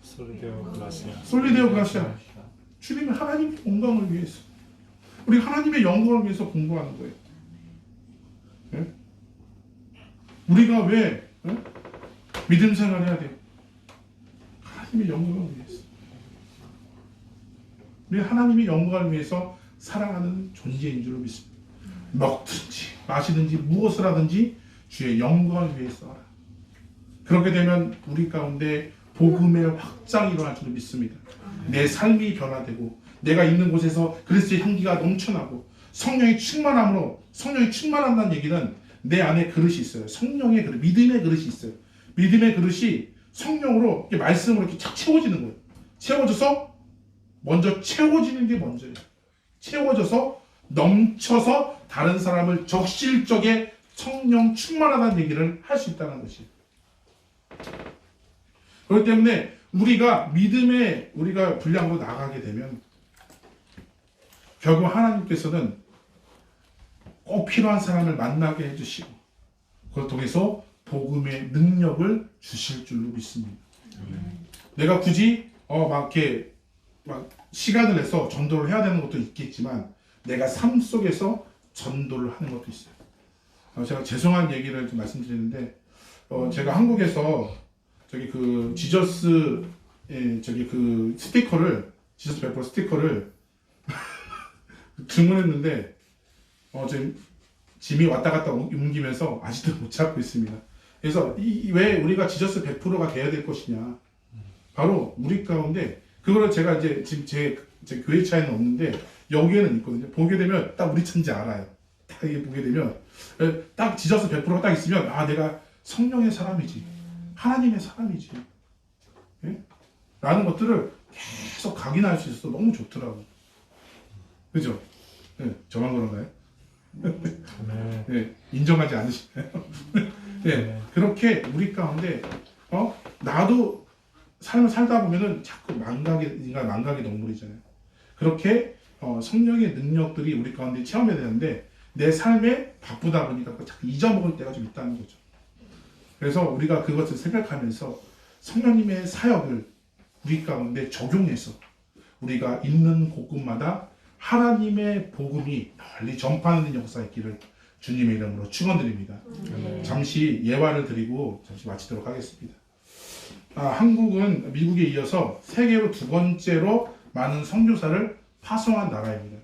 Speaker 7: 솔리데오 글라시아.
Speaker 1: 솔리데오 그라시아. 주님의 하나님의 영광을 위해서. 우리 하나님의 영광을 위해서 공부하는 거예요. 네? 우리가 왜 믿음 생활해야 돼요? 하나님의 영광을 위해서. 우리 하나님의 영광을 위해서 살아가는 존재인 줄로 믿습니다. 먹든지 마시든지 무엇을 하든지 주의 영광을 위해서 하라. 그렇게 되면 우리 가운데 복음의 확장이 일어날 줄로 믿습니다. 내 삶이 변화되고 내가 있는 곳에서 그리스도의 향기가 넘쳐나고 성령이 충만함으로 성령이 충만한다는 얘기는 내 안에 그릇이 있어요. 성령의 그릇, 믿음의 그릇이 있어요. 믿음의 그릇이 성령으로 이렇게 말씀으로 이렇게 착 채워지는 거예요. 채워져서 먼저 채워지는 게 먼저예요. 채워져서 넘쳐서 다른 사람을 적실적에 성령 충만하다는 얘기를 할 수 있다는 것이. 그렇기 때문에 우리가 믿음의 우리가 분량으로 나가게 되면 결국 하나님께서는 꼭 필요한 사람을 만나게 해주시고 그걸 통해서 복음의 능력을 주실 줄로 믿습니다. 내가 굳이 막 이렇게 막 시간을 내서 전도를 해야 되는 것도 있겠지만 내가 삶 속에서 전도를 하는 것도 있어요. 제가 죄송한 얘기를 좀 말씀드리는데 제가 한국에서 저기 그 지저스 저기 그 스티커를 지저스 100% 스티커를 주문했는데 지금 짐이 왔다 갔다 옮기면서 아직도 못 찾고 있습니다. 그래서 왜 우리가 지저스 100%가 돼야 될 것이냐? 바로 우리 가운데 그거를 제가 이제 지금 제 교회 차에는 없는데 여기에는 있거든요. 보게 되면 딱 우리 차인지 알아요. 딱 이게 보게 되면 딱 지저스 100%가 딱 있으면 아 내가 성령의 사람이지, 하나님의 사람이지, 예? 라는 것들을 계속 각인할 수 있어서 너무 좋더라고. 그죠? 네, 저만 그런가요? 네, 인정하지 않으시나요? 네, 그렇게 우리 가운데 나도 삶을 살다 보면은 자꾸 망각의 동물이잖아요. 그렇게 성령의 능력들이 우리 가운데 체험해야 되는데 내 삶에 바쁘다 보니까 자꾸 잊어먹을 때가 좀 있다는 거죠. 그래서 우리가 그것을 생각하면서 성령님의 사역을 우리 가운데 적용해서 우리가 있는 곳곳마다 하나님의 복음이 널리 전파하는 역사의 길을 주님의 이름으로 축원드립니다. 잠시 예화를 드리고 잠시 마치도록 하겠습니다. 한국은 미국에 이어서 세계로 두 번째로 많은 선교사를 파송한 나라입니다.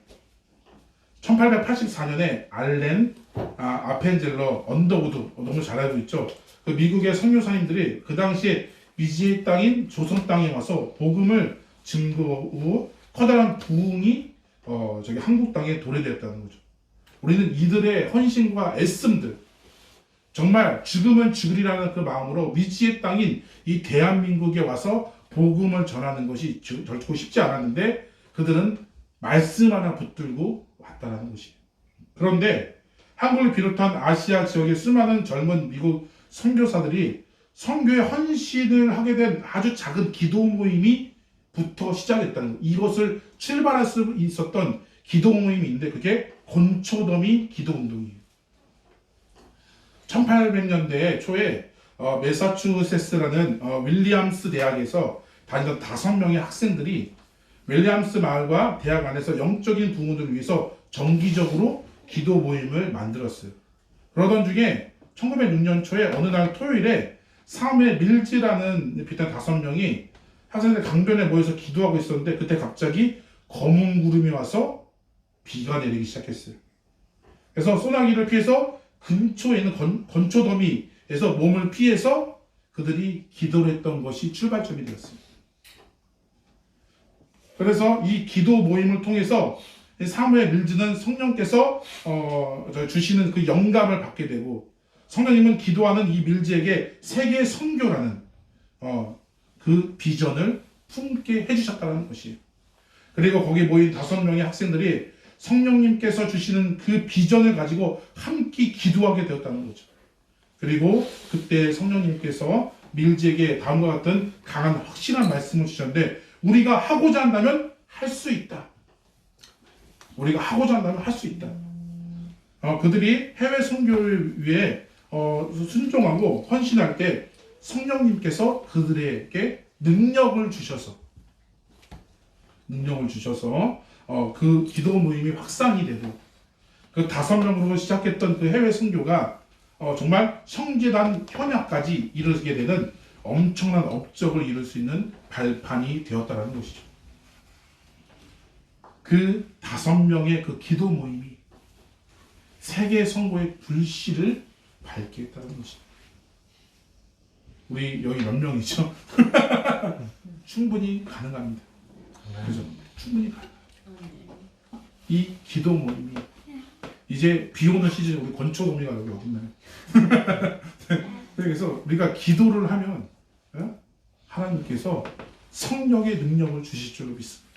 Speaker 1: 1884년에 알렌 아펜젤러 언더우드 너무 잘 알고 있죠. 그 미국의 선교사님들이 그 당시에 미지의 땅인 조선 땅에 와서 복음을 증거 후 커다란 부흥이 저기 한국 땅에 도래되었다는 거죠. 우리는 이들의 헌신과 애씀들 정말 죽으면 죽으리라는 그 마음으로 미지의 땅인 이 대한민국에 와서 복음을 전하는 것이 결코 쉽지 않았는데 그들은 말씀 하나 붙들고 왔다는 것이에요. 그런데 한국을 비롯한 아시아 지역의 수많은 젊은 미국 선교사들이 선교에 헌신을 하게 된 아주 작은 기도 모임이 부터 시작했다는 것. 이것을 출발할 수 있었던 기도 모임이 있는데 그게 곤초더미 기도운동이에요. 1800년대 초에 매사추세츠라는 윌리엄스 대학에서 다니던 5명의 학생들이 윌리엄스 마을과 대학 안에서 영적인 부흥을 위해서 정기적으로 기도 모임을 만들었어요. 그러던 중에 1906년 초에 어느 날 토요일에 사무엘 밀즈라는 비슷한 5명이 학생들 강변에 모여서 기도하고 있었는데 그때 갑자기 검은 구름이 와서 비가 내리기 시작했어요. 그래서 소나기를 피해서 근처에 있는 건초더미에서 몸을 피해서 그들이 기도를 했던 것이 출발점이 되었습니다. 그래서 이 기도 모임을 통해서 사무의 밀즈는 성령께서 주시는 그 영감을 받게 되고, 성령님은 기도하는 이 밀즈에게 세계 선교라는 그 비전을 품게 해주셨다는 것이에요. 그리고 거기 모인 5명의 학생들이 성령님께서 주시는 그 비전을 가지고 함께 기도하게 되었다는 거죠. 그리고 그때 성령님께서 밀즈에게 다음과 같은 강한 확실한 말씀을 주셨는데, 우리가 하고자 한다면 할 수 있다. 우리가 하고자 한다면 할 수 있다. 그들이 해외 선교를 위해 순종하고 헌신할 때 성령님께서 그들에게 능력을 주셔서 그 기도 모임이 확산이 되고, 그 5명으로 시작했던 그 해외 선교가 정말 형제단 현약까지 이르게 되는 엄청난 업적을 이룰 수 있는 발판이 되었다는 것이죠. 그 5명의 그 기도 모임이 세계 선교의 불씨를 밝게 했다는 것입니다. 우리 여기 몇 명이죠? 충분히 가능합니다. 그죠? 충분히 가능합니다. 이 기도 모임이 이제 비 오는 시즌에 우리 권초동이가 여기 어딨나요? 그래서 우리가 기도를 하면 하나님께서 성령의 능력을 주실 줄로 믿습니다.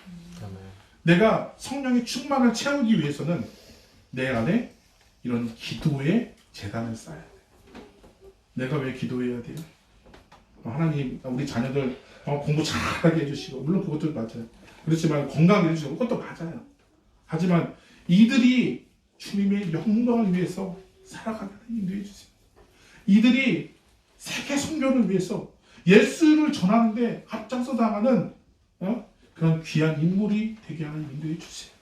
Speaker 1: 내가 성령의 충만을 채우기 위해서는 내 안에 이런 기도의 재단을 쌓아야 돼. 내가 왜 기도해야 돼요? 하나님, 우리 자녀들 공부 잘하게 해주시고, 물론 그것도 맞아요. 그렇지만 건강하게 해주시고, 그것도 맞아요. 하지만 이들이 주님의 영광을 위해서 살아가는 인도해 주세요. 이들이 세계 선교를 위해서 예수를 전하는데 앞장서 나가는 그런 귀한 인물이 되게 하는 인도해 주세요.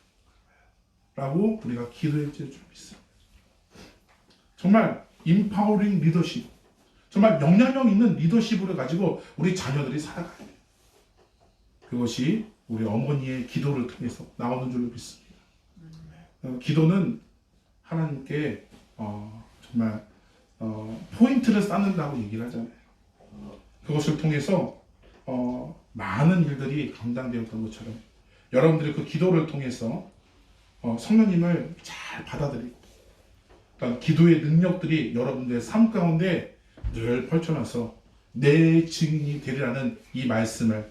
Speaker 1: 라고 우리가 기도해 줄 믿습니다. 정말 인파워링 리더십, 정말 영향력 있는 리더십을 가지고 우리 자녀들이 살아가야 돼요. 그것이 우리 어머니의 기도를 통해서 나오는 줄로 믿습니다. 기도는 하나님께 정말 포인트를 쌓는다고 얘기를 하잖아요. 그것을 통해서 많은 일들이 감당되었던 것처럼 여러분들이 그 기도를 통해서 성령님을 잘 받아들이고, 그러니까 기도의 능력들이 여러분들의 삶 가운데 늘 펼쳐놔서 내 증인이 되리라는 이 말씀을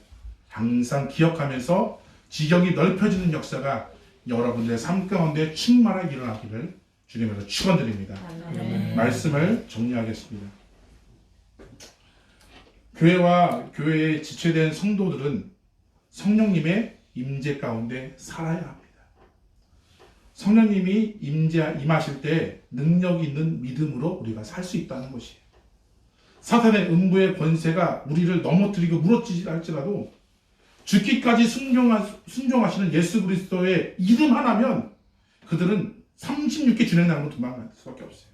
Speaker 1: 항상 기억하면서 지경이 넓혀지는 역사가 여러분들의 삶 가운데 충만하게 일어나기를 주님으로 축원드립니다. 말씀을 정리하겠습니다. 교회와 교회에 지체된 성도들은 성령님의 임재 가운데 살아야 합니다. 성령님이 임하실 때 능력 있는 믿음으로 우리가 살 수 있다는 것이에요. 사탄의 음부의 권세가 우리를 넘어뜨리고 무너지지 할지라도 죽기까지 순종하시는 예수 그리스도의 이름 하나면 그들은 36개 진행나무로 도망갈 수밖에 없어요.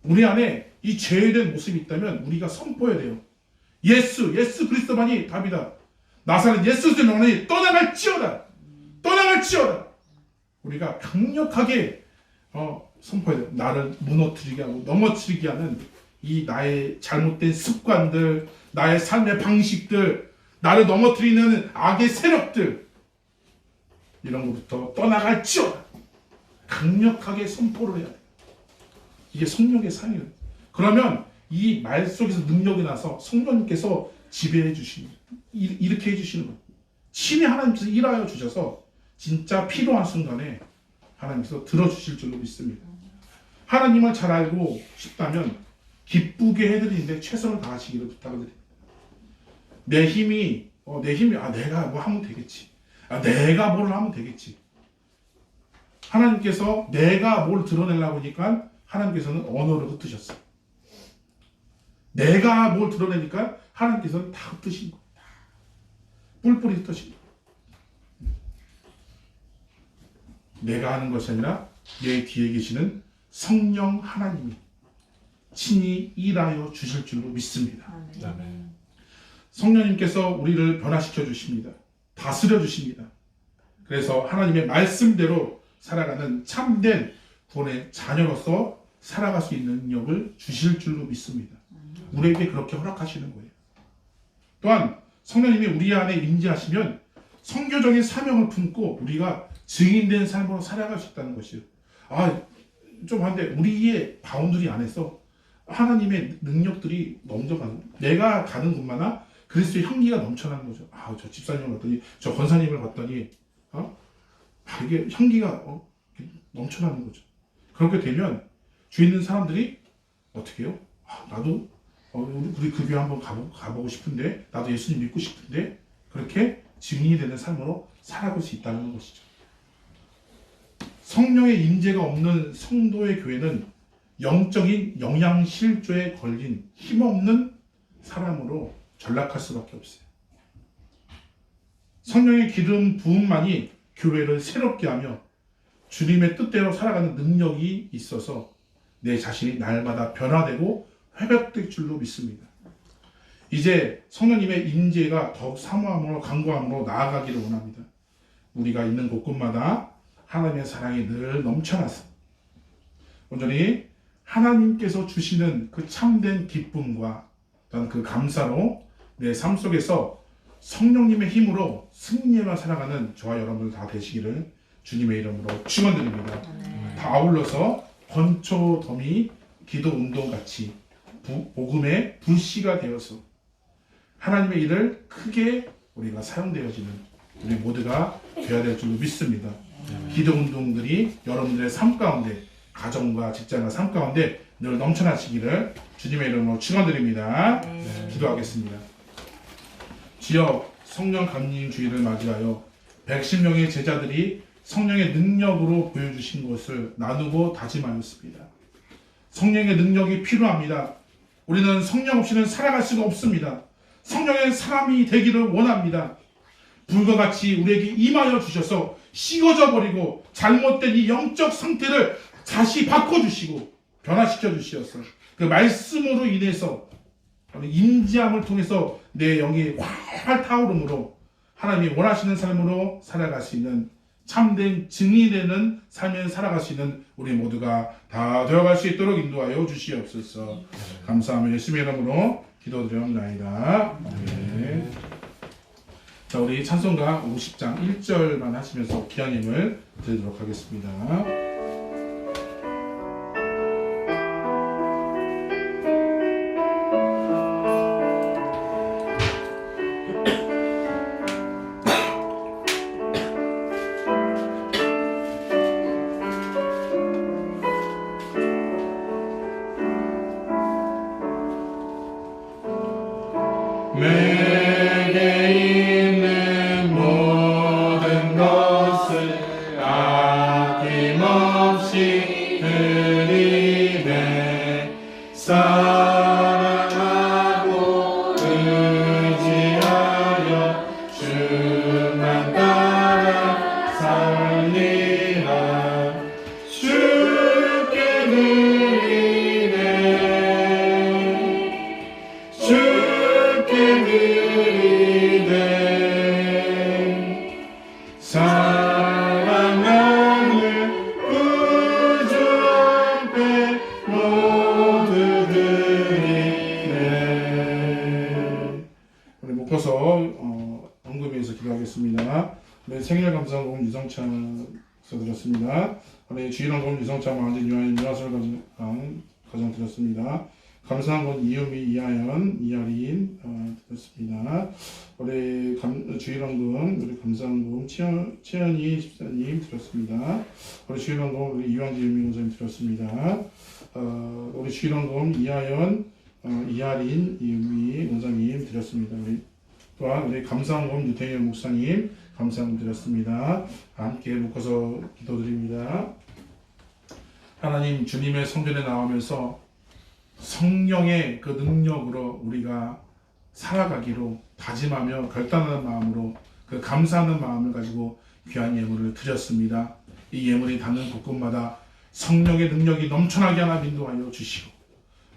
Speaker 1: 우리 안에 이 죄된 모습이 있다면 우리가 선포해야 돼요. 예수 그리스도만이 답이다. 나사렛 예수 그리스도만이 떠나갈지어다. 우리가 강력하게 선포해야 돼요. 나를 무너뜨리게 하고 넘어뜨리게 하는 이 나의 잘못된 습관들, 나의 삶의 방식들, 나를 넘어뜨리는 악의 세력들, 이런 것부터 떠나갈지어다. 강력하게 선포를 해야 돼요. 이게 성령의 상이에요. 그러면 이 말 속에서 능력이 나서 성령님께서 지배해 주시는, 이렇게 해주시는 거예요. 친히 하나님께서 일하여 주셔서 진짜 필요한 순간에 하나님께서 들어주실 줄로 믿습니다. 하나님을 잘 알고 싶다면 기쁘게 해드리는데 최선을 다하시기를 부탁드립니다. 내 힘이 내가 뭐 하면 되겠지. 내가 뭘 하면 되겠지. 하나님께서 내가 뭘 드러내려고 하니까 하나님께서는 언어를 흩으셨어요. 내가 뭘 드러내니까 하나님께서는 다 흩으신 거예요. 뿔뿔이 흩으신 거예요. 내가 하는 것이 아니라 내 뒤에 계시는 성령 하나님이 친히 일하여 주실 줄로 믿습니다.
Speaker 5: 아멘.
Speaker 1: 성령님께서 우리를 변화시켜 주십니다. 다스려 주십니다. 그래서 하나님의 말씀대로 살아가는 참된 구원의 자녀로서 살아갈 수 있는 능력을 주실 줄로 믿습니다. 우리에게 그렇게 허락하시는 거예요. 또한 성령님이 우리 안에 임재하시면 선교적인 사명을 품고 우리가 증인된 삶으로 살아갈 수 있다는 것이요. 좀 한데 우리의 바운드리 안에서 하나님의 능력들이 넘쳐가는, 내가 가는 곳마다 그리스도의 향기가 넘쳐나는 거죠. 저 집사님을 봤더니, 저 권사님을 봤더니 이게 향기가 넘쳐나는 거죠. 그렇게 되면 주위 있는 사람들이 어떻게 해요? 나도 우리 그 교회 한번 가보고 싶은데, 나도 예수님 믿고 싶은데, 그렇게 증인이 되는 삶으로 살아갈 수 있다는 것이죠. 성령의 임재가 없는 성도의 교회는 영적인 영양실조에 걸린 힘없는 사람으로 전락할 수밖에 없어요. 성령의 기름 부음만이 교회를 새롭게 하며 주님의 뜻대로 살아가는 능력이 있어서 내 자신이 날마다 변화되고 회복될 줄로 믿습니다. 이제 성령님의 임재가 더욱 사모함으로 간구함으로 나아가기를 원합니다. 우리가 있는 곳곳마다 하나님의 사랑이 늘 넘쳐나서 온전히 하나님께서 주시는 그 참된 기쁨과 그 감사로 내 삶 속에서 성령님의 힘으로 승리만 살아가는 저와 여러분들 다 되시기를 주님의 이름으로 축원드립니다. 다 아울러서 번초더미 기도 운동 같이 복음의 불씨가 되어서 하나님의 일을 크게 우리가 사용되어지는 우리 모두가 되어야 될 줄로 믿습니다. 기도 운동들이 여러분들의 삶 가운데, 가정과 직장과 삶 가운데 늘 넘쳐나시기를 주님의 이름으로 축원드립니다. 기도하겠습니다. 주여, 성령 감림 주일을 맞이하여 110명의 제자들이 성령의 능력으로 보여주신 것을 나누고 다짐하였습니다. 성령의 능력이 필요합니다. 우리는 성령 없이는 살아갈 수가 없습니다. 성령의 사람이 되기를 원합니다. 불과 같이 우리에게 임하여 주셔서 식어져 버리고 잘못된 이 영적 상태를 다시 바꿔주시고 변화시켜 주시어서 그 말씀으로 인해서 임재함을 통해서 내 영이 활활 타오름으로 하나님이 원하시는 삶으로 살아갈 수 있는 참된 증인이 되는 삶을 살아갈 수 있는 우리 모두가 다 되어갈 수 있도록 인도하여 주시옵소서. 감사하며 예수님의 이름으로 기도드리옵나이다. 아멘. 자, 우리 찬송가 50장 1절만 하시면서 기한임을 드리도록 하겠습니다. 내게 있는 모든 것을 아낌없이 드리네. 사랑하고 의지하여 주만 따라 살리라. 주께 드리네. 사랑하는 구주 앞에 모두 드리네. 우리 묶어서 언급에서 기도하겠습니다. 우리 생일 감사금 유성찬 드렸습니다. 우리 주일원금 유성찬 마흔 유아인 유아설 가정 드렸습니다. 감사한 건 이유미, 이하연, 이하린 드렸습니다. 우리 주일원금, 우리 감사한금 최연희 집사님 드렸습니다. 우리 주일원금 우리 이왕지 유미 원사님 드렸습니다. 우리 주일원금 이하연, 이하린, 이유미 원사님 드렸습니다. 또한 우리 감사한금 유태일 목사님 감사한금 드렸습니다. 함께 묶어서 기도드립니다. 하나님, 주님의 성전에 나오면서 성령의 그 능력으로 우리가 살아가기로 다짐하며 결단하는 마음으로 그 감사하는 마음을 가지고 귀한 예물을 드렸습니다. 이 예물이 닿는 곳곳마다 성령의 능력이 넘쳐나게 하나 인도하여 주시고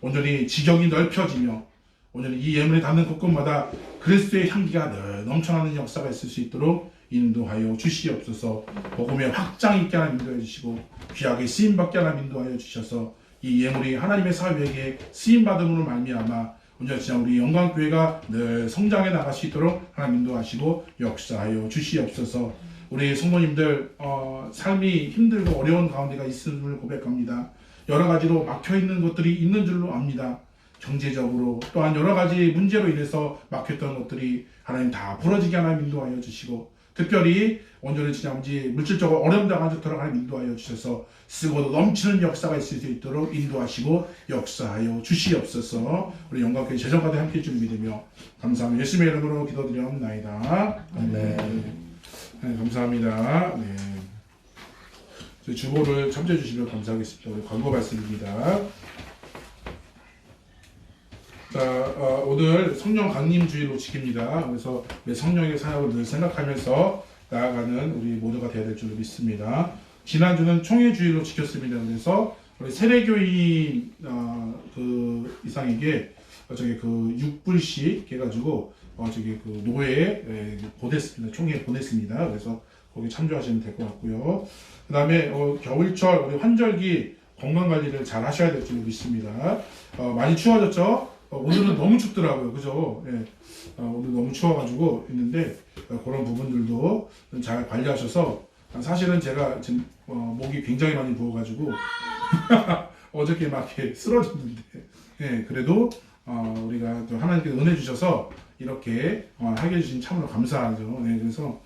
Speaker 1: 온전히 지경이 넓혀지며 온전히 이 예물이 닿는 곳곳마다 그리스도의 향기가 늘 넘쳐나는 역사가 있을 수 있도록 인도하여 주시옵소서. 복음의 확장 있게 하나 인도해 주시고 귀하게 쓰임받게 하나 인도하여 주셔서 이 예물이 하나님의 사회에게 쓰임받음으로 말미암아 온전히 진짜 우리 영광교회가 늘 성장해 나갈 수 있도록 하나님 인도하시고 역사하여 주시옵소서. 우리 성도님들 삶이 힘들고 어려운 가운데가 있음을 고백합니다. 여러 가지로 막혀있는 것들이 있는 줄로 압니다. 경제적으로 또한 여러 가지 문제로 인해서 막혔던 것들이 하나님 다 풀어지게 하나님 인도하여 주시고, 특별히 온전히 진짜 물질적으로 어려움 당한 적들을 하나님 인도하여 주셔서 쓰고도 넘치는 역사가 있을 수 있도록 인도하시고 역사하여 주시옵소서. 우리 영광교회 재정가도 함께 준비되며 감사하며 예수님의 이름으로 기도드리옵나이다. 아멘. 네, 감사합니다. 네. 저희 주보를 참조해 주시면 감사하겠습니다. 우리 광고 말씀입니다. 자, 오늘 성령 강림 주일로 지킵니다. 그래서 성령의 사역을 늘 생각하면서 나아가는 우리 모두가 되어야 될 줄로 믿습니다. 지난주는 총회 주일로 지켰습니다. 그래서 우리 세례교인 그 이상에게 그 6불씩 해가지고 그 노예에 보냈습니다. 총회에 보냈습니다. 그래서 거기 참조하시면 될 것 같고요. 그 다음에 겨울철 우리 환절기 건강 관리를 잘 하셔야 될 줄로 믿습니다. 많이 추워졌죠? 오늘은 너무 춥더라고요. 그죠? 예. 오늘 너무 추워가지고 있는데 그런 부분들도 잘 관리하셔서, 사실은 제가 지금 목이 굉장히 많이 부어가지고 어저께 막 이렇게 쓰러졌는데, 예, 그래도 우리가 또 하나님께서 은혜 주셔서 이렇게 하게 해주신 참으로 감사하죠. 예, 그래서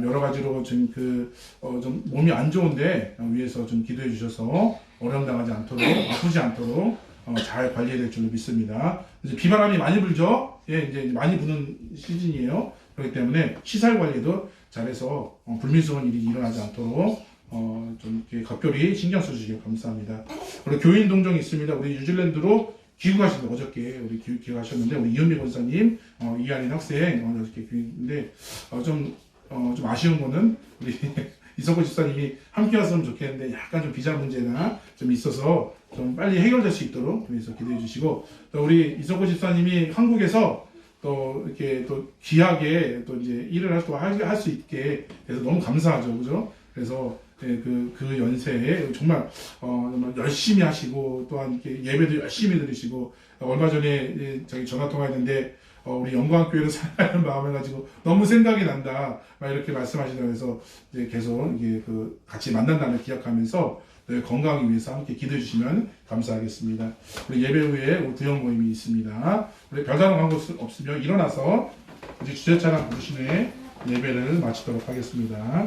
Speaker 1: 여러 가지로 지금 좀 몸이 안 좋은데 위해서 좀 기도해 주셔서 어려움 당하지 않도록, 아프지 않도록 잘 관리해야 될 줄로 믿습니다. 이제 비바람이 많이 불죠. 예, 이제 많이 부는 시즌이에요. 그렇기 때문에 시설 관리도 잘해서 불미스러운 일이 일어나지 않도록 좀 이렇게 각별히 신경 써주시길 감사합니다. 그리고 교인 동정이 있습니다. 우리 뉴질랜드로 귀국하신다. 어저께 우리 귀국하셨는데 우리 이현미 권사님, 이한인 학생 어저께 귀국인데 좀 아쉬운 거는 우리 이석호 집사님이 함께 왔으면 좋겠는데 약간 좀 비자 문제나 좀 있어서 좀 빨리 해결될 수 있도록 그래서 기도해 주시고, 또 우리 이석호 집사님이 한국에서 또 이렇게 또 귀하게 또 이제 일을 할 수 있게 돼서 너무 감사하죠, 그죠? 그래서 그 연세에 정말 열심히 하시고 또한 이렇게 예배도 열심히 드리시고, 얼마 전에 저기 전화 통화했는데 우리 영광교회를 사랑하는 마음을 가지고 너무 생각이 난다 막 이렇게 말씀하시더라고요. 그래서 이제 계속 이게 같이 만난다는 기약하면서 건강을 위해서 함께 기도해 주시면 감사하겠습니다. 우리 예배 후에 우리 구역 모임이 있습니다. 우리 별다른 광고 없으면 일어나서 이제 주제찬양 부르신 후에 예배를 마치도록 하겠습니다.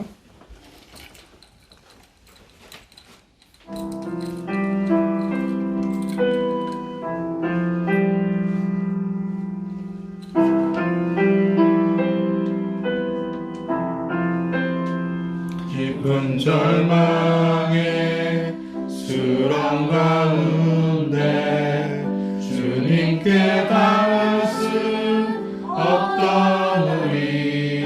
Speaker 1: 깊은 절망의 수렁 가운데 주님께 닿을 수 없던 우리,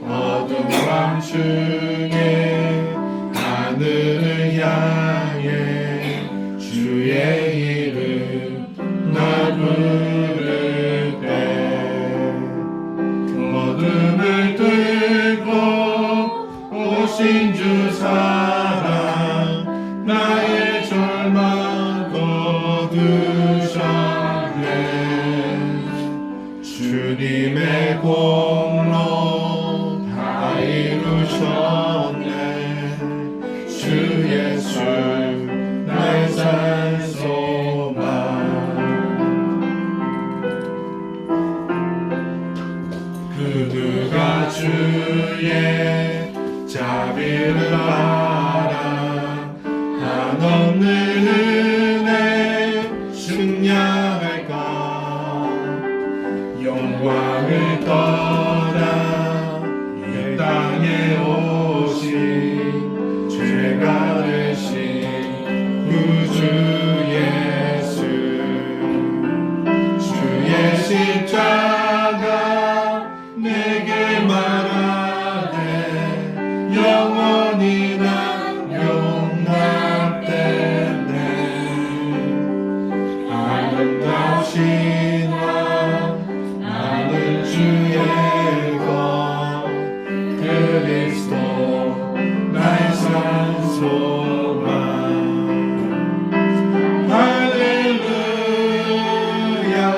Speaker 1: 어두운 밤 중에 하늘을 향해 주의 이름 날 부를 때, 어둠을 뚫고 오신 주 사랑 나의 절망 거두셨네. 주님의 공로 다 이루셨네. 주 예수 나의 산소망. 그 누가 주의 자비를 알아 한없는 은혜 승량할까. 영광을 떠나 이 땅에 오신 죄가 되신 구주 예수, 주의 십자가 내게 말하네. 영원히 난 용납됐네. 아름다우신 왕 나는 주의 것 그리스도 나의 산소망. 할렐루야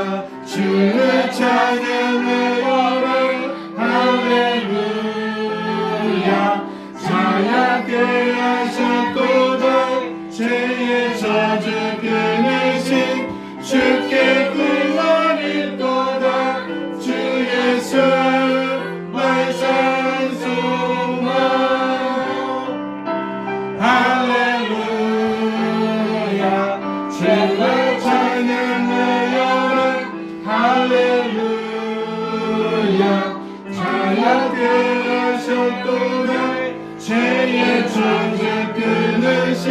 Speaker 1: 죄의 정죄 끊으신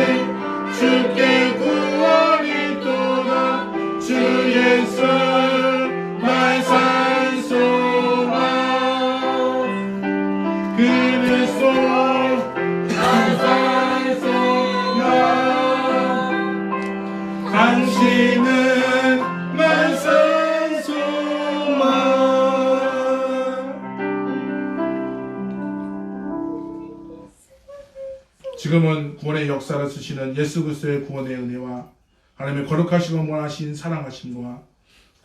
Speaker 1: 주께 구원이 또다 주 예수 나의 산소만 그리스도 나의 산소만 당신은 나의 산소만. 지금은 구원의 역사를 쓰시는 예수 그리스도의 구원의 은혜와 하나님의 거룩하시고 원하신 사랑하심과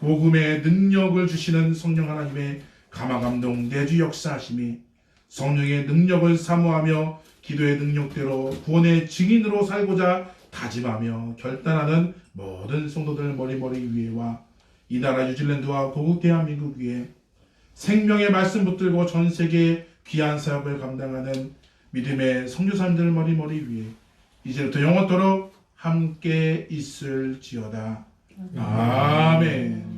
Speaker 1: 복음의 능력을 주시는 성령 하나님의 감화감동 내주 역사하심이 성령의 능력을 사모하며 기도의 능력대로 구원의 증인으로 살고자 다짐하며 결단하는 모든 성도들 머리머리 위에와 이 나라 뉴질랜드와 고국 대한민국 위에 생명의 말씀 붙들고 전 세계 귀한 사역을 감당하는 믿음의 선교사님들 머리머리 위에 이제부터 영원토록 함께 있을지어다. 아멘.